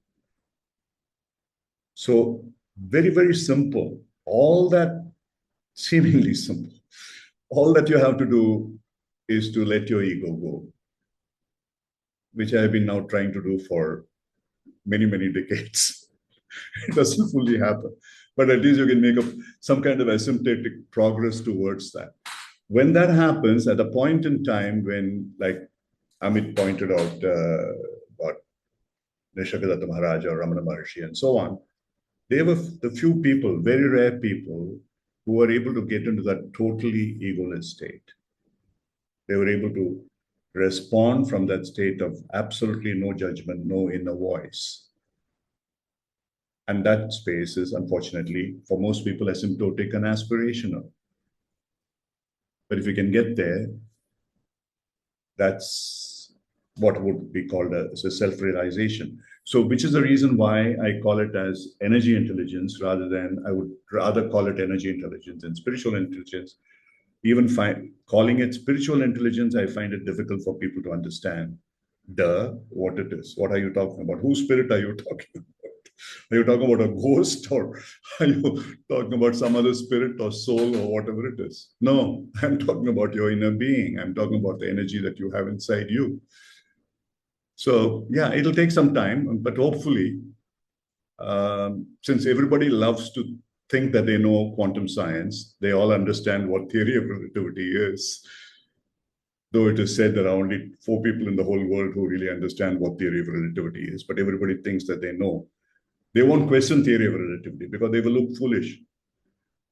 So very, very simple. All that seemingly simple. All that you have to do is to let your ego go, which I have been now trying to do for many, many decades. It doesn't fully happen, but at least you can make some kind of asymptotic progress towards that. When that happens, at a point in time when, like Amit pointed out about Nishakadatta Maharaj or Ramana Maharshi and so on, they were the few people, very rare people, who were able to get into that totally egoless state. They were able to respond from that state of absolutely no judgment, no inner voice. And that space is, unfortunately, for most people, asymptotic and aspirational. But if you can get there, that's what would be called a self-realization. So, which is the reason why I call it as energy intelligence I would rather call it energy intelligence and spiritual intelligence. Even calling it spiritual intelligence, I find it difficult for people to understand what it is. What are you talking about? Whose spirit are you talking about? Are you talking about a ghost, or are you talking about some other spirit or soul or whatever it is? No, I'm talking about your inner being. I'm talking about the energy that you have inside you. So yeah, it'll take some time, but hopefully, since everybody loves to think that they know quantum science, they all understand what theory of relativity is. Though it is said there are only 4 people in the whole world who really understand what theory of relativity is, but everybody thinks that they know. They won't question theory of relativity because they will look foolish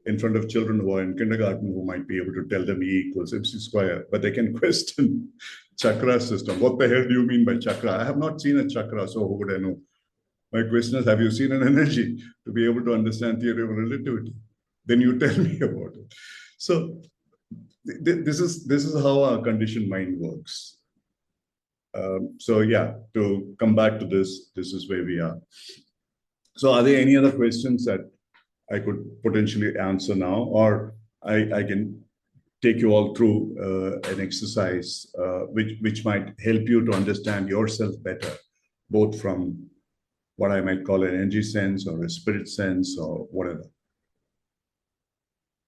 in front of children who are in kindergarten who might be able to tell them E equals MC square, but they can question chakra system. What the hell do you mean by chakra? I have not seen a chakra, so how would I know? My question is, have you seen an energy to be able to understand theory of relativity? Then you tell me about it. So this is how our conditioned mind works. So yeah, to come back to this is where we are. So are there any other questions that I could potentially answer now, or I can take you all through an exercise which might help you to understand yourself better, both from what I might call an energy sense or a spirit sense or whatever.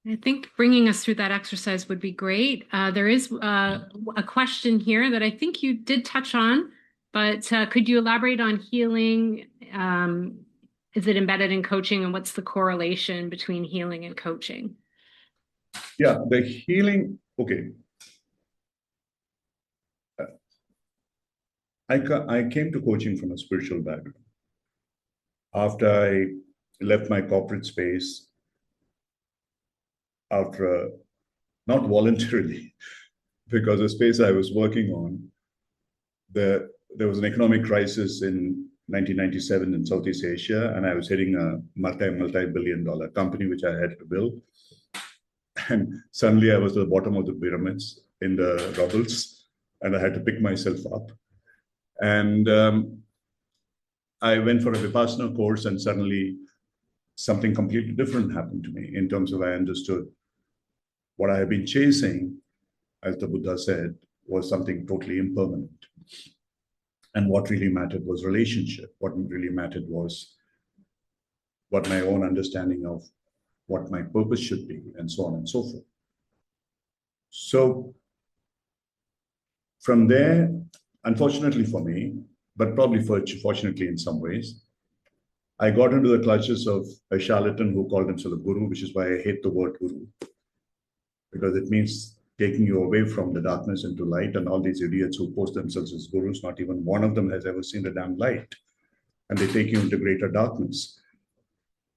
I think bringing us through that exercise would be great. There is a question here that I think you did touch on, but could you elaborate on healing? Is it embedded in coaching, and what's the correlation between healing and coaching? Yeah, the healing, okay. I came to coaching from a spiritual background. After I left my corporate space, after not voluntarily, because the space I was working on, there was an economic crisis in 1997 in Southeast Asia, and I was heading a multi-billion dollar company which I had to build. And suddenly I was at the bottom of the pyramids in the rubbles, and I had to pick myself up. And I went for a Vipassana course, and suddenly something completely different happened to me in terms of I understood what I had been chasing, as the Buddha said, was something totally impermanent. And what really mattered was relationship. What really mattered was what my own understanding of what my purpose should be, and so on and so forth. So from there, unfortunately for me, but probably fortunately in some ways, I got into the clutches of a charlatan who called himself a guru, which is why I hate the word guru, because it means taking you away from the darkness into light. And all these idiots who post themselves as gurus, not even one of them has ever seen the damn light. And they take you into greater darkness.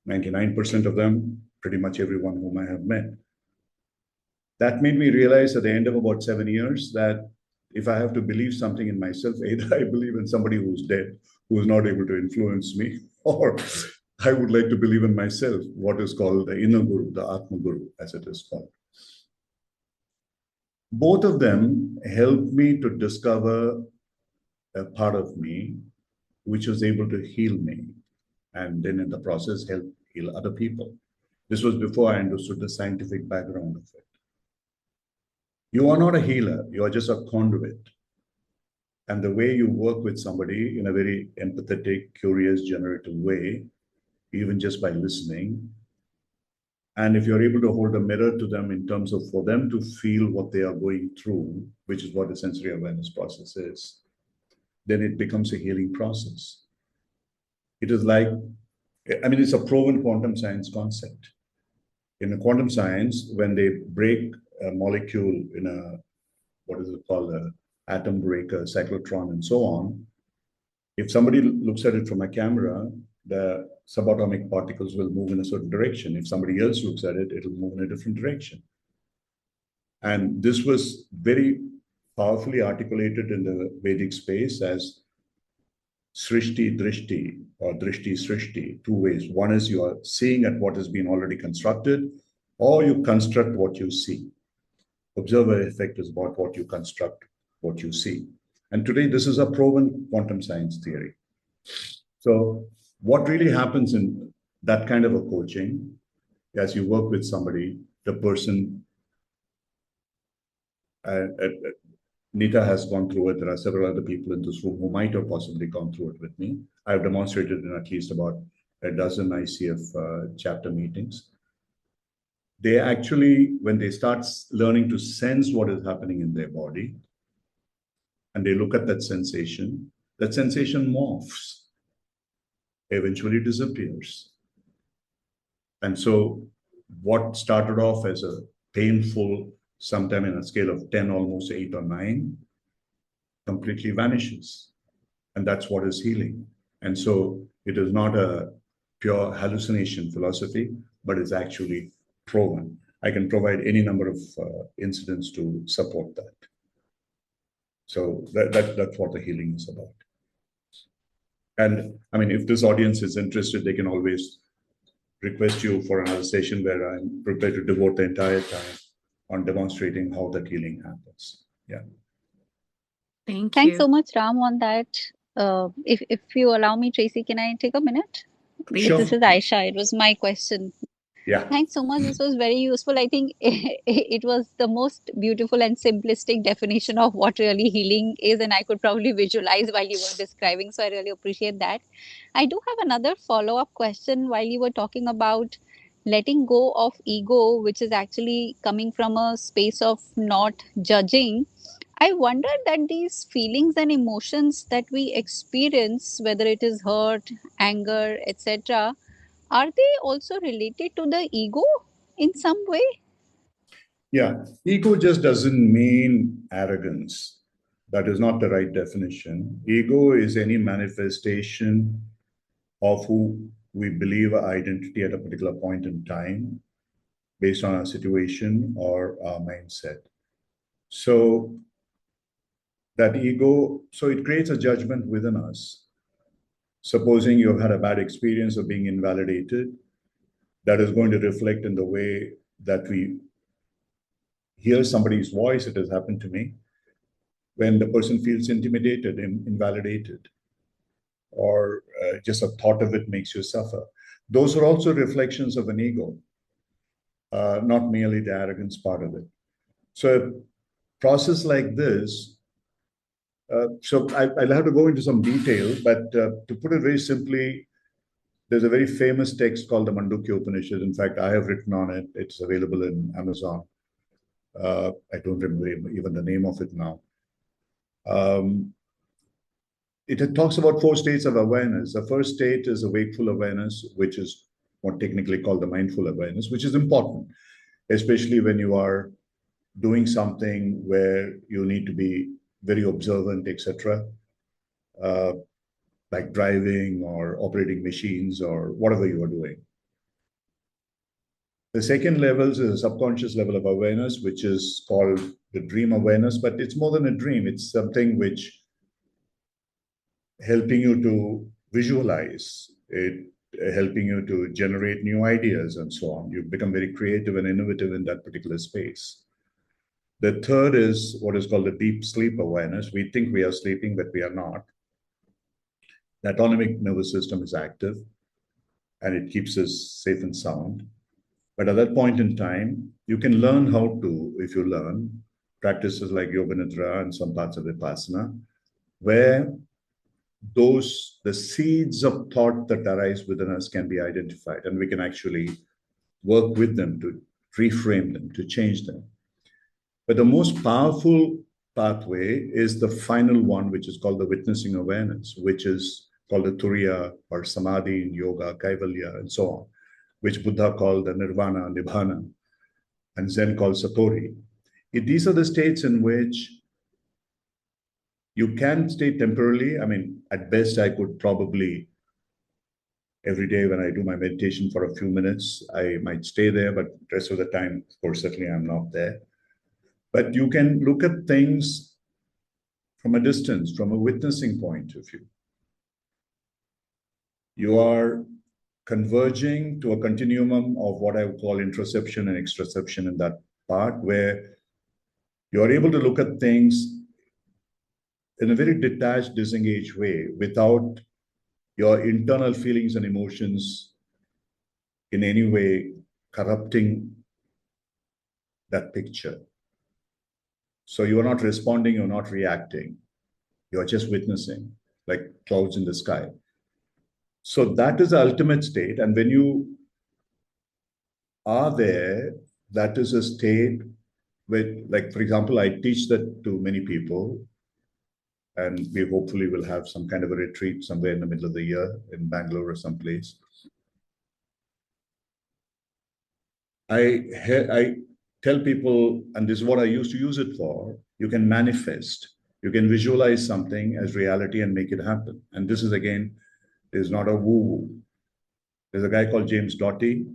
99% of them, pretty much everyone whom I have met. That made me realize at the end of about 7 years that if I have to believe something in myself, either I believe in somebody who's dead, who is not able to influence me, or I would like to believe in myself, what is called the inner guru, the Atma Guru, as it is called. Both of them helped me to discover a part of me which was able to heal me, and then in the process help heal other people. This was before I understood the scientific background of it. You are not a healer, you are just a conduit. And the way you work with somebody in a very empathetic, curious, generative way, even just by listening, and if you're able to hold a mirror to them in terms of for them to feel what they are going through, which is what the sensory awareness process is, then it becomes a healing process. It is like, I mean, it's a proven quantum science concept. In the quantum science, when they break a molecule in a, what is it called, a atom breaker, cyclotron, and so on, if somebody looks at it from a camera, the subatomic particles will move in a certain direction. If somebody else looks at it, it'll move in a different direction. And this was very powerfully articulated in the Vedic space as Srishti Drishti or Drishti Srishti, two ways. One is you are seeing at what has been already constructed, or you construct what you see. Observer effect is about what you construct, what you see. And today, this is a proven quantum science theory. So what really happens in that kind of a coaching, as you work with somebody, the person, Nita has gone through it. There are several other people in this room who might have possibly gone through it with me. I've demonstrated in at least about a dozen ICF chapter meetings. They actually, when they start learning to sense what is happening in their body, and they look at that sensation morphs, eventually disappears. And so what started off as a painful, sometime in a scale of 10, almost 8 or 9, completely vanishes. And that's what is healing. And so it is not a pure hallucination philosophy, but it's actually proven. I can provide any number of incidents to support that. So that's what the healing is about. And I mean, if this audience is interested, they can always request you for another session where I'm prepared to devote the entire time on demonstrating how that healing happens. Yeah. Thanks so much, Ram, on that. If you allow me, Tracy, can I take a minute? Sure. This is Aisha. It was my question. Yeah. Thanks so much. This was very useful. I think it was the most beautiful and simplistic definition of what really healing is, and I could probably visualize while you were describing. So I really appreciate that. I do have another follow-up question while you were talking about letting go of ego, which is actually coming from a space of not judging. I wonder that these feelings and emotions that we experience, whether it is hurt, anger, etc., are they also related to the ego in some way? Yeah. Ego just doesn't mean arrogance, That is not the right definition. Ego is any manifestation of who we believe our identity at a particular point in time based on our situation or our mindset. So that ego, so it creates a judgment within us. Supposing you've had a bad experience of being invalidated, that is going to reflect in the way that we hear somebody's voice. It has happened to me. When the person feels intimidated and invalidated, or just a thought of it makes you suffer. Those are also reflections of an ego, not merely the arrogance part of it. So a process like this, I'll have to go into some detail, but to put it very simply, there's a very famous text called the Mandukya Upanishad. In fact, I have written on it. It's available in Amazon. I don't remember even the name of it now. It talks about 4 states of awareness. The first state is a wakeful awareness, which is what technically called the mindful awareness, which is important, especially when you are doing something where you need to be very observant, etc., like driving or operating machines or whatever you are doing. The second level is a subconscious level of awareness, which is called the dream awareness, but it's more than a dream. It's something which helping you to visualize it, helping you to generate new ideas and so on. You become very creative and innovative in that particular space. The third is what is called the deep sleep awareness. We think we are sleeping, but we are not. The autonomic nervous system is active and it keeps us safe and sound. But at that point in time, you can learn how to, if you learn, practices like Yoga Nidra and some parts of Vipassana, where the seeds of thought that arise within us can be identified, and we can actually work with them to reframe them, to change them. But the most powerful pathway is the final one, which is called the witnessing awareness, which is called the Turiya or Samadhi in yoga, Kaivalya, and so on, which Buddha called the Nirvana, Nibbana, and Zen called Satori. These are the states in which you can stay temporarily. I mean, at best, I could probably, every day when I do my meditation for a few minutes, I might stay there, but the rest of the time, of course, certainly I'm not there. But you can look at things from a distance, from a witnessing point of view. You are converging to a continuum of what I would call introception and extroception in that part, where you're able to look at things in a very detached, disengaged way without your internal feelings and emotions in any way corrupting that picture. So you are not responding, you're not reacting, you're just witnessing, like clouds in the sky. So that is the ultimate state. And when you are there, that is a state with, like, for example, I teach that to many people. And we hopefully will have some kind of a retreat somewhere in the middle of the year in Bangalore or someplace. I tell people, and this is what I used to use it for, you can manifest, you can visualize something as reality and make it happen. And this is, again, is not a woo-woo. There's a guy called James Doty,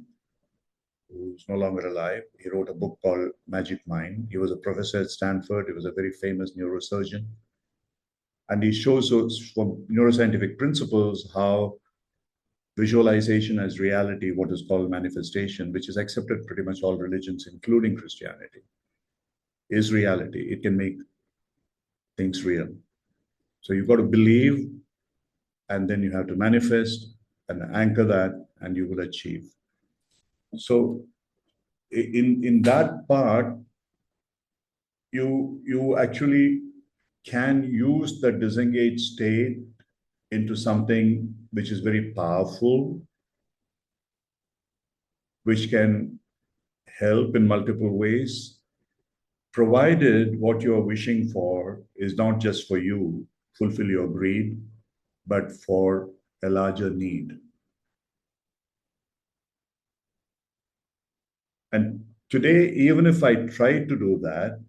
who's no longer alive. He wrote a book called Magic Mind. He was a professor at Stanford. He was a very famous neurosurgeon. And he shows us from neuroscientific principles how visualization as reality, what is called manifestation, which is accepted pretty much all religions, including Christianity, is reality. It can make things real. So you've got to believe, and then you have to manifest and anchor that, and you will achieve. So in that part, you actually can use the disengaged state into something which is very powerful, which can help in multiple ways, provided what you are wishing for is not just for you, fulfill your greed, but for a larger need. And today, even if I try to do that,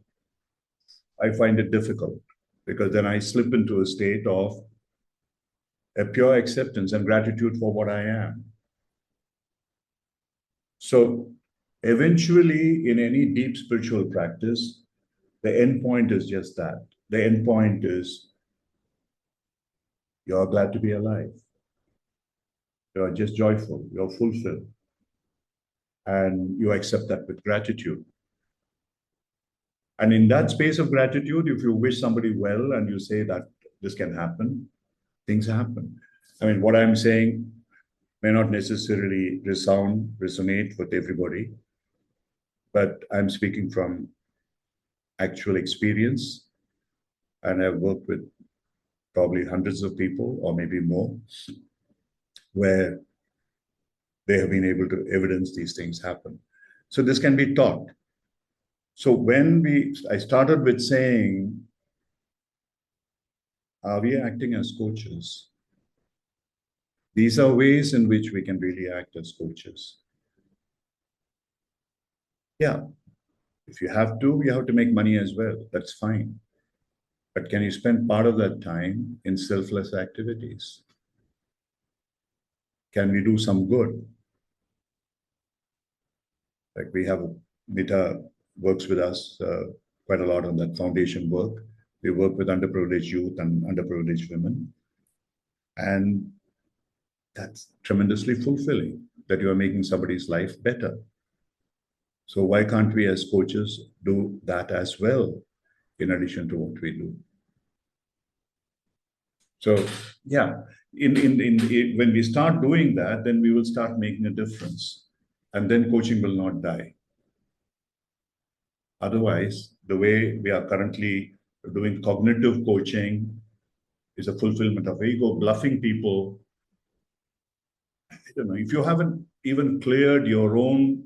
I find it difficult because then I slip into a state of a pure acceptance and gratitude for what I am. So eventually, in any deep spiritual practice, the end point is just that. The end point is you're glad to be alive. You're just joyful. You're fulfilled. And you accept that with gratitude. And in that space of gratitude, if you wish somebody well and you say that this can happen, things happen. I mean, what I'm saying may not necessarily resonate with everybody, but I'm speaking from actual experience. And I've worked with probably hundreds of people or maybe more, where they have been able to evidence these things happen. So this can be taught. So I started with saying, are we acting as coaches? These are ways in which we can really act as coaches. Yeah, if you have to make money as well. That's fine. But can you spend part of that time in selfless activities? Can we do some good? Like we have Mita works with us quite a lot on that foundation work. We work with underprivileged youth and underprivileged women. And that's tremendously fulfilling that you are making somebody's life better. So why can't we as coaches do that as well, in addition to what we do? So yeah, when we start doing that, then we will start making a difference. And then coaching will not die. Otherwise, the way we are currently doing cognitive coaching is a fulfillment of ego, bluffing people. I don't know, if you haven't even cleared your own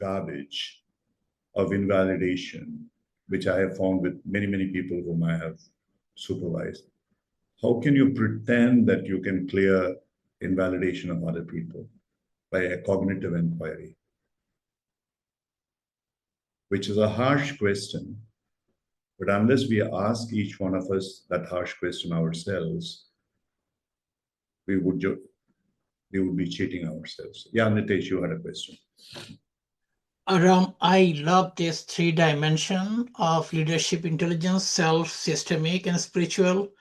garbage of invalidation, which I have found with many, many people whom I have supervised, how can you pretend that you can clear invalidation of other people by a cognitive inquiry? Which is a harsh question. But unless we ask each one of us that harsh question ourselves, we would be cheating ourselves. Yeah, Nitesh, you had a question. Ram, I love this 3 dimension of leadership intelligence: self, systemic, and spiritual.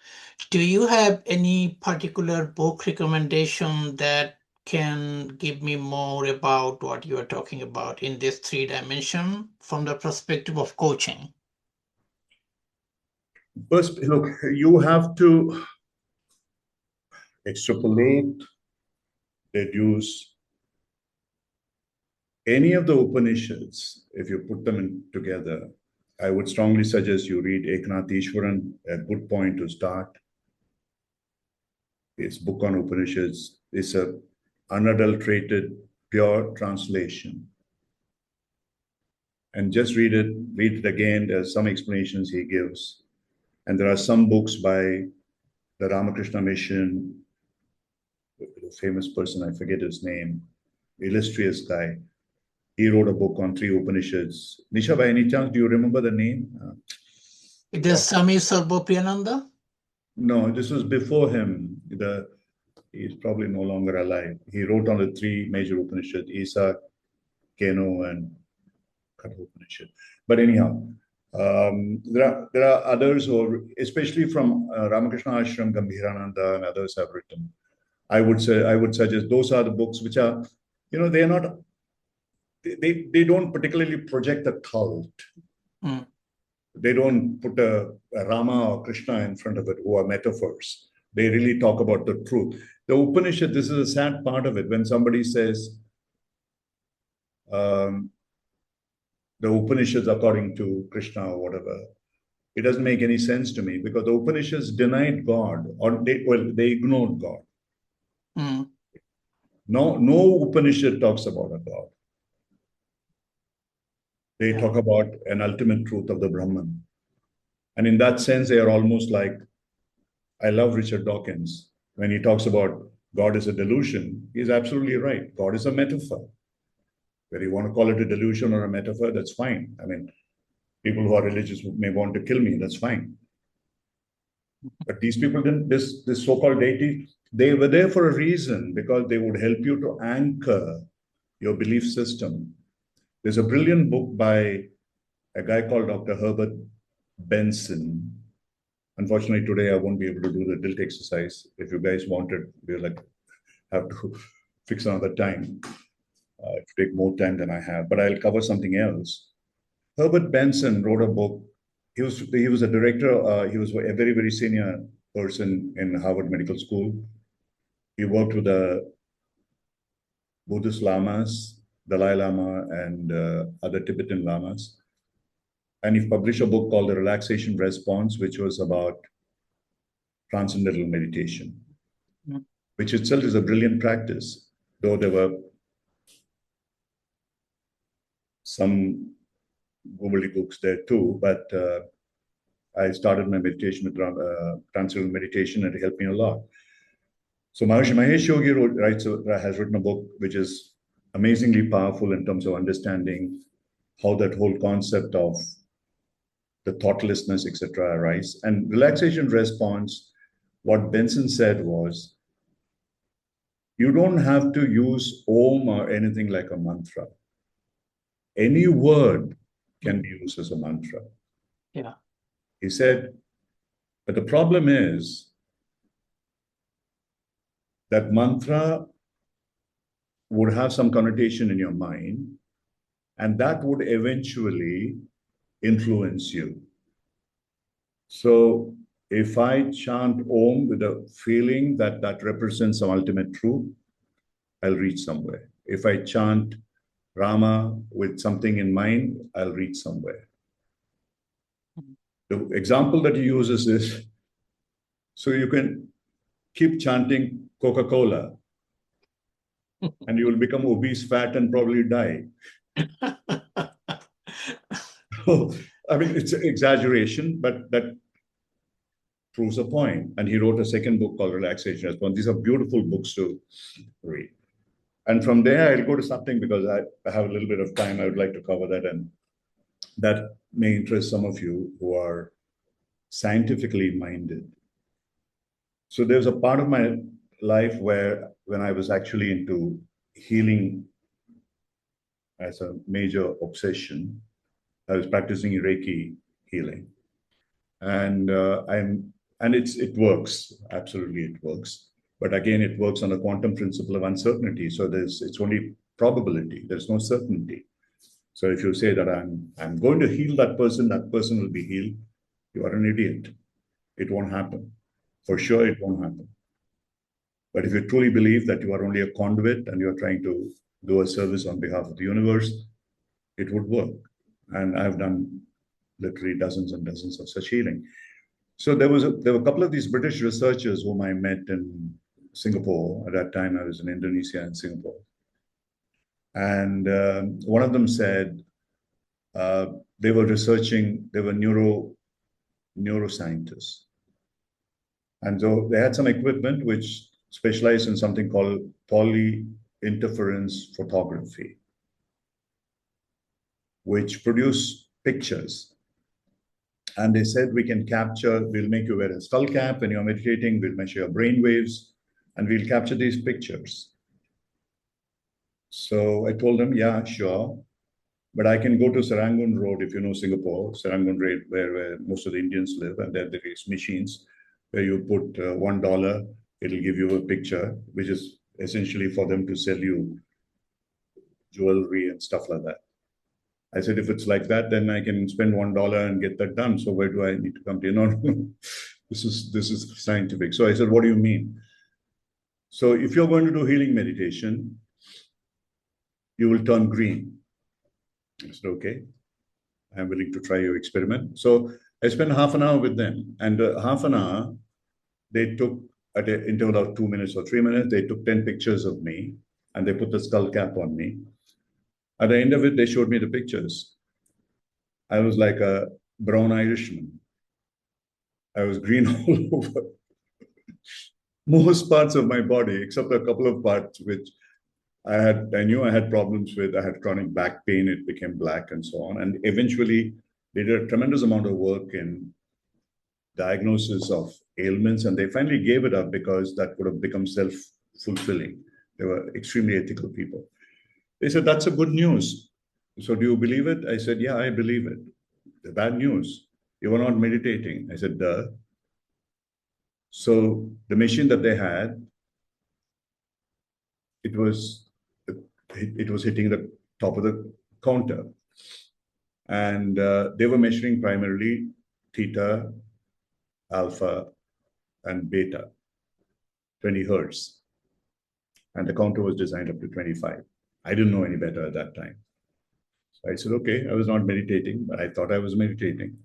Do you have any particular book recommendation that can give me more about what you are talking about in this 3 dimension from the perspective of coaching? First, look, you have to extrapolate, deduce any of the Upanishads. If you put them together, I would strongly suggest you read Eknath Easwaran, a good point to start. His book on Upanishads is an unadulterated, pure translation. And just read it again. There's some explanations he gives. And there are some books by the Ramakrishna Mission, a famous person, I forget his name, illustrious guy. He wrote a book on 3 Upanishads. Nisha, by any chance, do you remember the name? It is Swami Sarvabhaupyananda? No, this was before him. He's probably no longer alive. He wrote on the 3 major Upanishads, Isa, Keno, and Katha Upanishad. But anyhow, there are others who, especially from Ramakrishna Ashram, Gambhirananda, and others have written. I would suggest those are the books which are, they are not, they don't particularly project a cult. Mm. They don't put a Rama or Krishna in front of it, who are metaphors. They really talk about the truth. The Upanishad, this is a sad part of it. When somebody says the Upanishads according to Krishna or whatever, it doesn't make any sense to me, because the Upanishads denied God, or they ignored God. Mm. No Upanishad talks about a God. They talk about an ultimate truth of the Brahman. And in that sense, they are almost like, I love Richard Dawkins. When he talks about God is a delusion, he's absolutely right. God is a metaphor. Whether you want to call it a delusion or a metaphor, that's fine. I mean, people who are religious may want to kill me, that's fine. But these people didn't, this so-called deity, they were there for a reason, because they would help you to anchor your belief system. There's a brilliant book by a guy called Dr. Herbert Benson. Unfortunately, today I won't be able to do the DILT exercise. If you guys wanted, we'll like have to fix another time. It will take more time than I have, but I'll cover something else. Herbert Benson wrote a book. He was a director. He was a very, very senior person in Harvard Medical School. He worked with the Buddhist lamas, Dalai Lama, and other Tibetan lamas. And he published a book called The Relaxation Response, which was about transcendental meditation, which itself is a brilliant practice, though there were some gobbledygooks there too. But I started my meditation with transcendental meditation, and it helped me a lot. So Maharishi Mahesh Yogi has written a book which is amazingly powerful in terms of understanding how that whole concept of the thoughtlessness, etc., arise. And relaxation response, what Benson said was, you don't have to use Om or anything like a mantra. Any word can be used as a mantra. Yeah. He said, but the problem is that mantra would have some connotation in your mind, and that would eventually influence you. So if I chant Om with a feeling that that represents some ultimate truth, I'll reach somewhere. If I chant Rama with something in mind, I'll reach somewhere. The example that he uses is, so you can keep chanting Coca-Cola and you will become obese, fat, and probably die. I mean, it's an exaggeration, but that proves a point. And he wrote a second book called Relaxation Response. These are beautiful books to read. And from there, I'll go to something, because I have a little bit of time. I would like to cover that, and that may interest some of you who are scientifically minded. So there's a part of my life where, when I was actually into healing as a major obsession, I was practicing Reiki healing, and it works. Absolutely, it works. But again, it works on a quantum principle of uncertainty. So it's only probability. There's no certainty. So if you say that I'm going to heal that person will be healed, you are an idiot. It won't happen. For sure, it won't happen. But if you truly believe that you are only a conduit and you are trying to do a service on behalf of the universe, it would work. And I've done literally dozens and dozens of such healing. So there were a couple of these British researchers whom I met in Singapore. At that time, I was in Indonesia and Singapore. And one of them said they were researching, they were neuroscientists. And so they had some equipment which specialized in something called poly-interference photography, which produce pictures. And they said, we'll make you wear a skull cap when you're meditating, we'll measure your brain waves, and we'll capture these pictures. So I told them, yeah, sure. But I can go to Serangoon Road, if you know Singapore, Serangoon Road, where most of the Indians live, and there are these machines where you put $1, it'll give you a picture, which is essentially for them to sell you jewelry and stuff like that. I said, if it's like that, then I can spend $1 and get that done. So why do I need to come to you? No. This is scientific. So I said, what do you mean? So if you're going to do healing meditation, you will turn green. I said, okay, I'm willing to try your experiment. So I spent half an hour with them, and half an hour, they took, at an interval of 2 minutes or 3 minutes, they took 10 pictures of me, and they put the skull cap on me. At the end of it, they showed me the pictures. I was like a brown Irishman. I was green all over. Most parts of my body, except a couple of parts which I knew I had problems with. I had chronic back pain, it became black and so on. And eventually they did a tremendous amount of work in diagnosis of ailments, and they finally gave it up because that would have become self-fulfilling. They were extremely ethical people. They said, that's a good news. So do you believe it? I said, yeah, I believe it. The bad news, you were not meditating. I said, duh. So the machine that they had, it was hitting the top of the counter. And they were measuring primarily theta, alpha, and beta, 20 hertz. And the counter was designed up to 25. I didn't know any better at that time. So I said, okay, I was not meditating, but I thought I was meditating.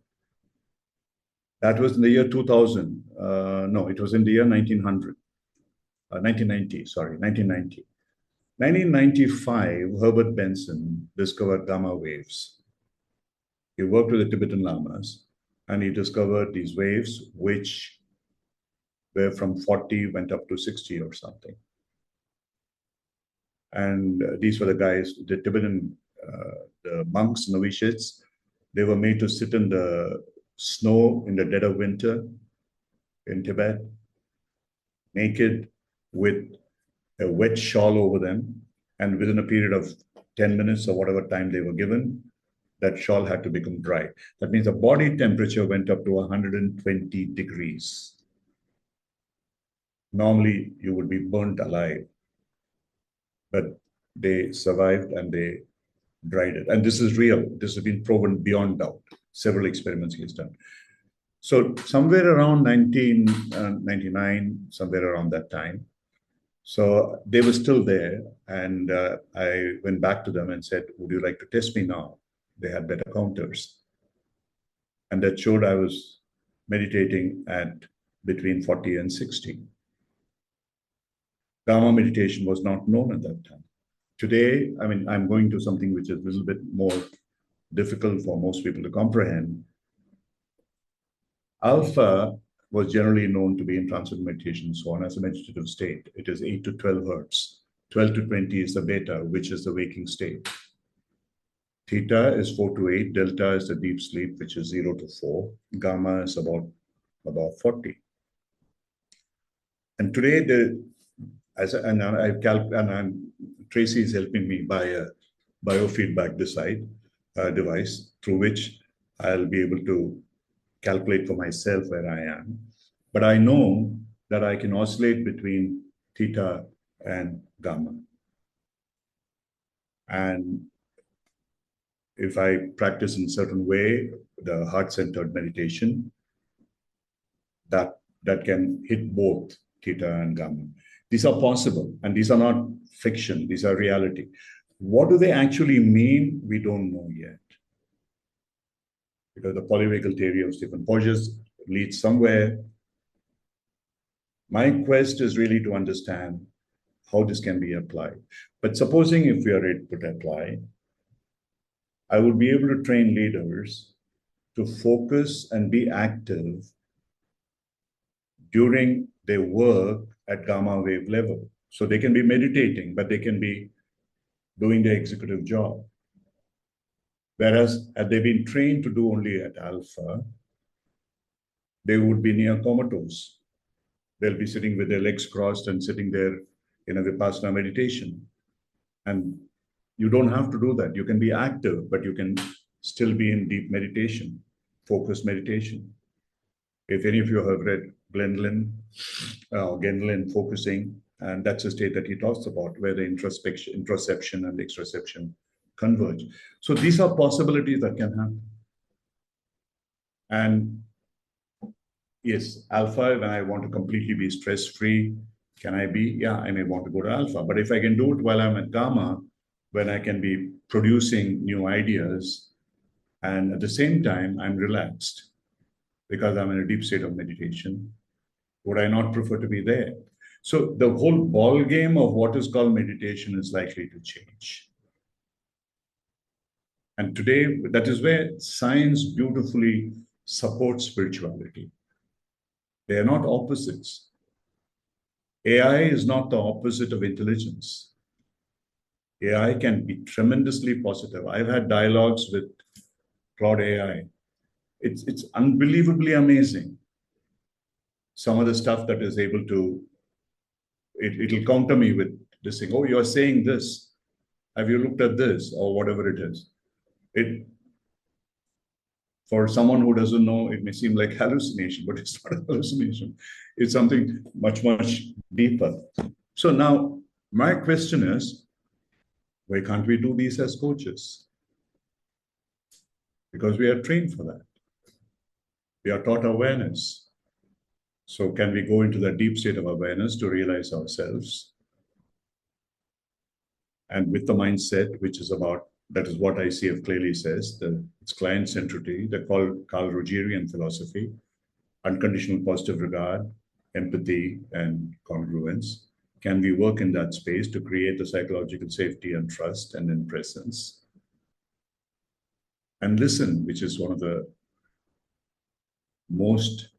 That was in the year 2000. No, it was in the year 1900. 1990, sorry, 1990. 1995, Herbert Benson discovered gamma waves. He worked with the Tibetan Lamas, and he discovered these waves, which were from 40, went up to 60 or something. And these were the guys, the Tibetan, the monks, novitiates. They were made to sit in the snow in the dead of winter in Tibet, naked with a wet shawl over them. And within a period of 10 minutes or whatever time they were given, that shawl had to become dry. That means the body temperature went up to 120 degrees. Normally, you would be burnt alive. But they survived and they dried it. And this is real. This has been proven beyond doubt. Several experiments he has done. So somewhere around 1999, somewhere around that time, so they were still there. And I went back to them and said, would you like to test me now? They had better counters. And that showed I was meditating at between 40 and 60. Gamma meditation was not known at that time. Today, I mean, I'm going to something which is a little bit more difficult for most people to comprehend. Alpha was generally known to be in transcendental meditation and so on as a meditative state. It is 8 to 12 hertz. 12 to 20 is the beta, which is the waking state. Theta is 4 to 8. Delta is the deep sleep, which is 0 to 4. Gamma is about 40. And today, Tracy is helping me buy a biofeedback device through which I'll be able to calculate for myself where I am. But I know that I can oscillate between theta and gamma. And if I practice in a certain way, the heart-centered meditation, that can hit both theta and gamma. These are possible, and these are not fiction. These are reality. What do they actually mean? We don't know yet. Because the polyvagal theory of Stephen Porges leads somewhere. My quest is really to understand how this can be applied. But supposing if we are able to apply, I would be able to train leaders to focus and be active during their work at gamma wave level. So they can be meditating, but they can be doing their executive job. Whereas had they been trained to do only at alpha, they would be near comatose. They'll be sitting with their legs crossed and sitting there in a Vipassana meditation. And you don't have to do that. You can be active, but you can still be in deep meditation, focused meditation. If any of you have read Glenlyn Focusing, and that's a state that he talks about, where the introception and extroception converge. So these are possibilities that can happen. And yes, alpha, when I want to completely be stress-free, can I be? Yeah, I may want to go to alpha. But if I can do it while I'm at gamma, when I can be producing new ideas, and at the same time, I'm relaxed because I'm in a deep state of meditation, would I not prefer to be there? So the whole ball game of what is called meditation is likely to change. And today, that is where science beautifully supports spirituality. They are not opposites. AI is not the opposite of intelligence. AI can be tremendously positive. I've had dialogues with Claude AI. It's unbelievably amazing. some of the stuff that is able to, it'll counter me with this thing. Oh, you're saying this. Have you looked at this or whatever it is? It, for someone who doesn't know, it may seem like hallucination, but it's not a hallucination. It's something much, much deeper. So now my question is, why can't we do these as coaches? Because we are trained for that. We are taught awareness. So can we go into the deep state of awareness to realize ourselves? And with the mindset, which is about, that is what ICF clearly says, it's client centricity, the Carl Rogerian philosophy, unconditional positive regard, empathy, and congruence. Can we work in that space to create the psychological safety and trust and then presence? And listen, which is one of the most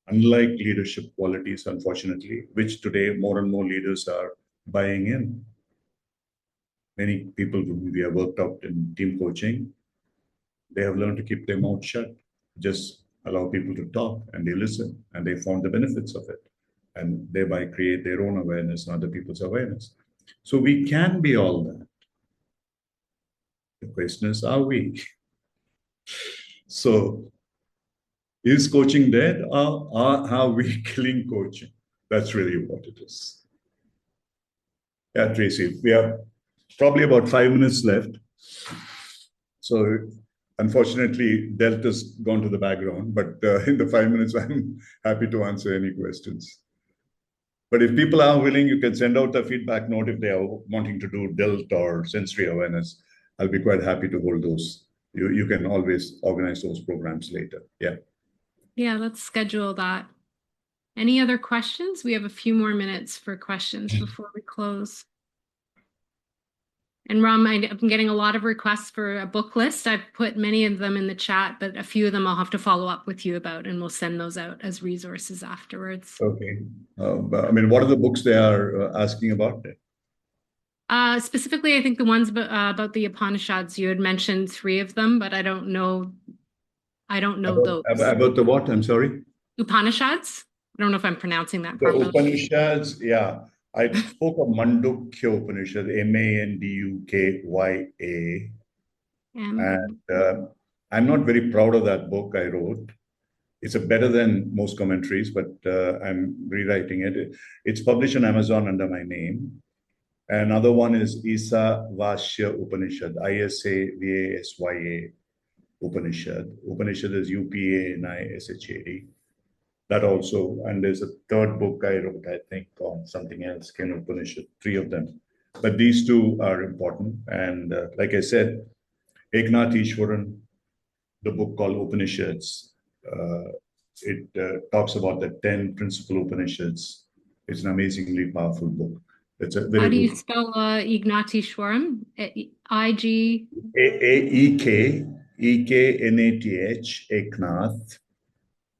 unlike leadership qualities, unfortunately, which today more and more leaders are buying in. Many people who we have worked out in team coaching, they have learned to keep their mouth shut, just allow people to talk, and they listen, and they found the benefits of it, and thereby create their own awareness and other people's awareness. So we can be all that. The question is, are we? So is coaching dead, or are we killing coaching? That's really what it is. Yeah, Tracy, we have probably about 5 minutes left. So unfortunately, Delta's gone to the background, but in the 5 minutes, I'm happy to answer any questions. But if people are willing, you can send out a feedback note if they are wanting to do Delta or sensory awareness. I'll be quite happy to hold those. You can always organize those programs later. Yeah. Yeah, let's schedule that. Any other questions? We have a few more minutes for questions before we close. And Ram, I've been getting a lot of requests for a book list. I've put many of them in the chat, but a few of them I'll have to follow up with you about, and we'll send those out as resources afterwards. Okay. I mean, what are the books they are asking about? Specifically, I think the ones about the Upanishads, you had mentioned 3 of them, but I don't know those. About the what? I'm sorry? Upanishads? I don't know if I'm pronouncing that The properly. Upanishads, yeah. I spoke of Mandukya Upanishad, Mandukya. And I'm not very proud of that book I wrote. It's better than most commentaries, but I'm rewriting it. It's published on Amazon under my name. Another one is Isa Vasya Upanishad, Isavasya Upanishad. Upanishad is Upanishad. That also, and there's a third book I wrote, I think, on something else, Ken Upanishad, 3 of them. But these 2 are important. And like I said, Eknath Easwaran, the book called Upanishads, it talks about the 10 principal Upanishads. It's an amazingly powerful book. It's a very How do you spell Ignatishwaram? I-G? Eknath. Eknath.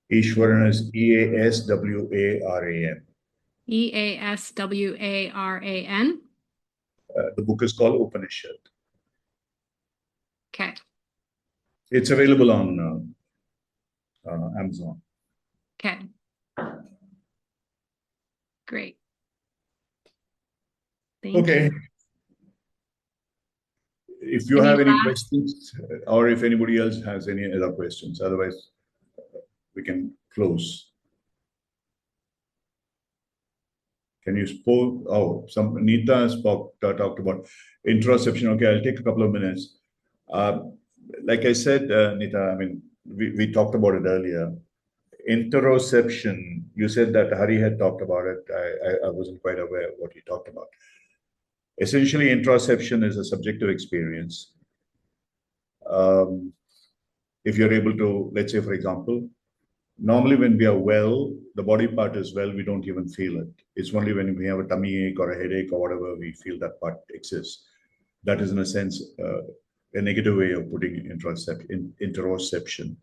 Easwaran is Easwaran. Easwaran. The book is called Upanishad. Okay. It's available on Amazon. Okay. Great. Thank Okay. you. If you have any questions, or if anybody else has any other questions, otherwise we can close. Can you spoke? Oh, some Nita talked about interoception. Okay, I'll take a couple of minutes. Like I said, Nita, I mean, we talked about it earlier. Interoception, you said that Hari had talked about it. I wasn't quite aware of what he talked about. Essentially, interoception is a subjective experience. If you're able to, let's say, for example, normally when we are well, the body part is well, we don't even feel it. It's only when we have a tummy ache or a headache or whatever, we feel that part exists. That is, in a sense, a negative way of putting interoception.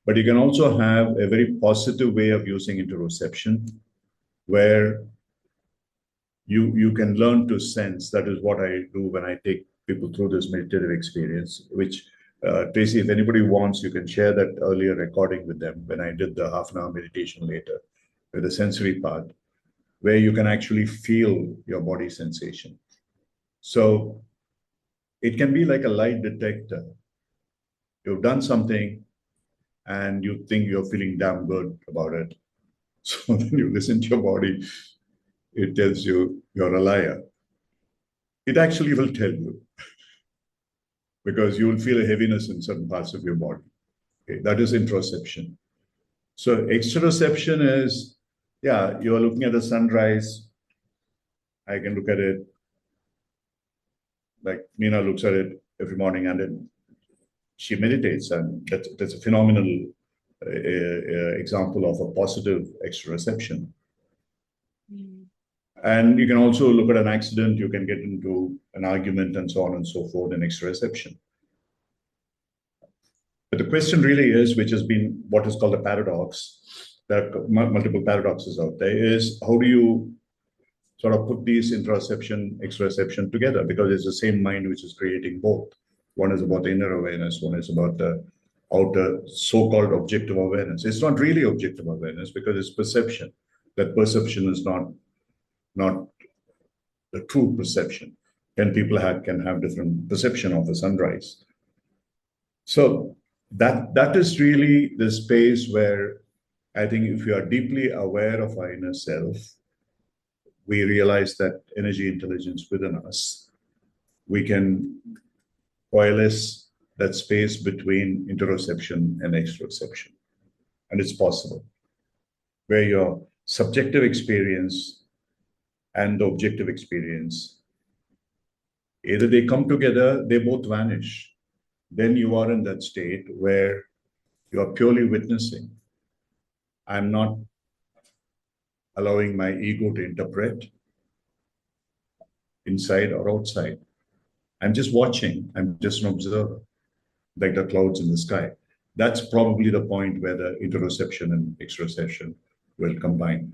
But you can also have a very positive way of using interoception, where you can learn to sense. That is what I do when I take people through this meditative experience, which Tracy, if anybody wants, you can share that earlier recording with them when I did the half-an-hour meditation later with the sensory part, where you can actually feel your body sensation. So it can be like a lie detector. You've done something and you think you're feeling damn good about it. So when you listen to your body, it tells you you're a liar. It actually will tell you, because you will feel a heaviness in certain parts of your body. Okay, that is interoception. So exteroception is, yeah, you are looking at the sunrise. I can look at it like Nina looks at it every morning, and then she meditates, and that's a phenomenal example of a positive exteroception. And you can also look at an accident, you can get into an argument and so on and so forth in exteroception. But the question really is, which has been what is called a paradox, there are multiple paradoxes out there, is how do you sort of put these interoception, exteroception together? Because it's the same mind which is creating both. One is about the inner awareness, one is about the outer so-called objective awareness. It's not really objective awareness because it's perception. That perception is not the true perception. 10 people can have different perception of the sunrise. So that is really the space where I think if you are deeply aware of our inner self, we realize that energy intelligence within us, we can coalesce that space between interoception and exteroception. And it's possible, where your subjective experience and the objective experience, either they come together, they both vanish. Then you are in that state where you are purely witnessing. I'm not allowing my ego to interpret inside or outside. I'm just watching. I'm just an observer, like the clouds in the sky. That's probably the point where the interoception and exteroception will combine.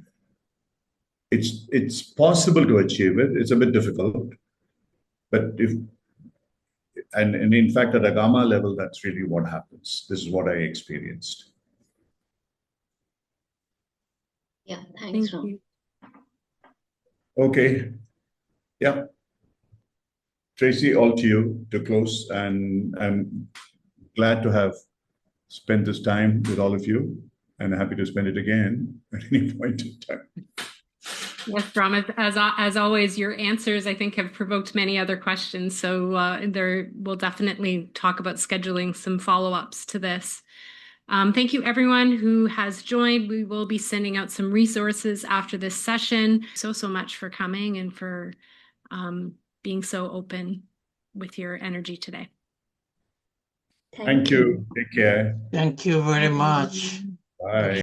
It's possible to achieve it. It's a bit difficult, but and in fact, at a gamma level, that's really what happens. This is what I experienced. Yeah, thanks, Thank Ram. you. Okay. Yeah. Tracy, all to you to close. And I'm glad to have spent this time with all of you, and happy to spend it again at any point in time. Yes, Ram, as always, your answers, I think, have provoked many other questions. So we'll definitely talk about scheduling some follow-ups to this. Thank you, everyone who has joined. We will be sending out some resources after this session. So much for coming and for being so open with your energy today. Thank you. Take care. Thank you very much. Bye.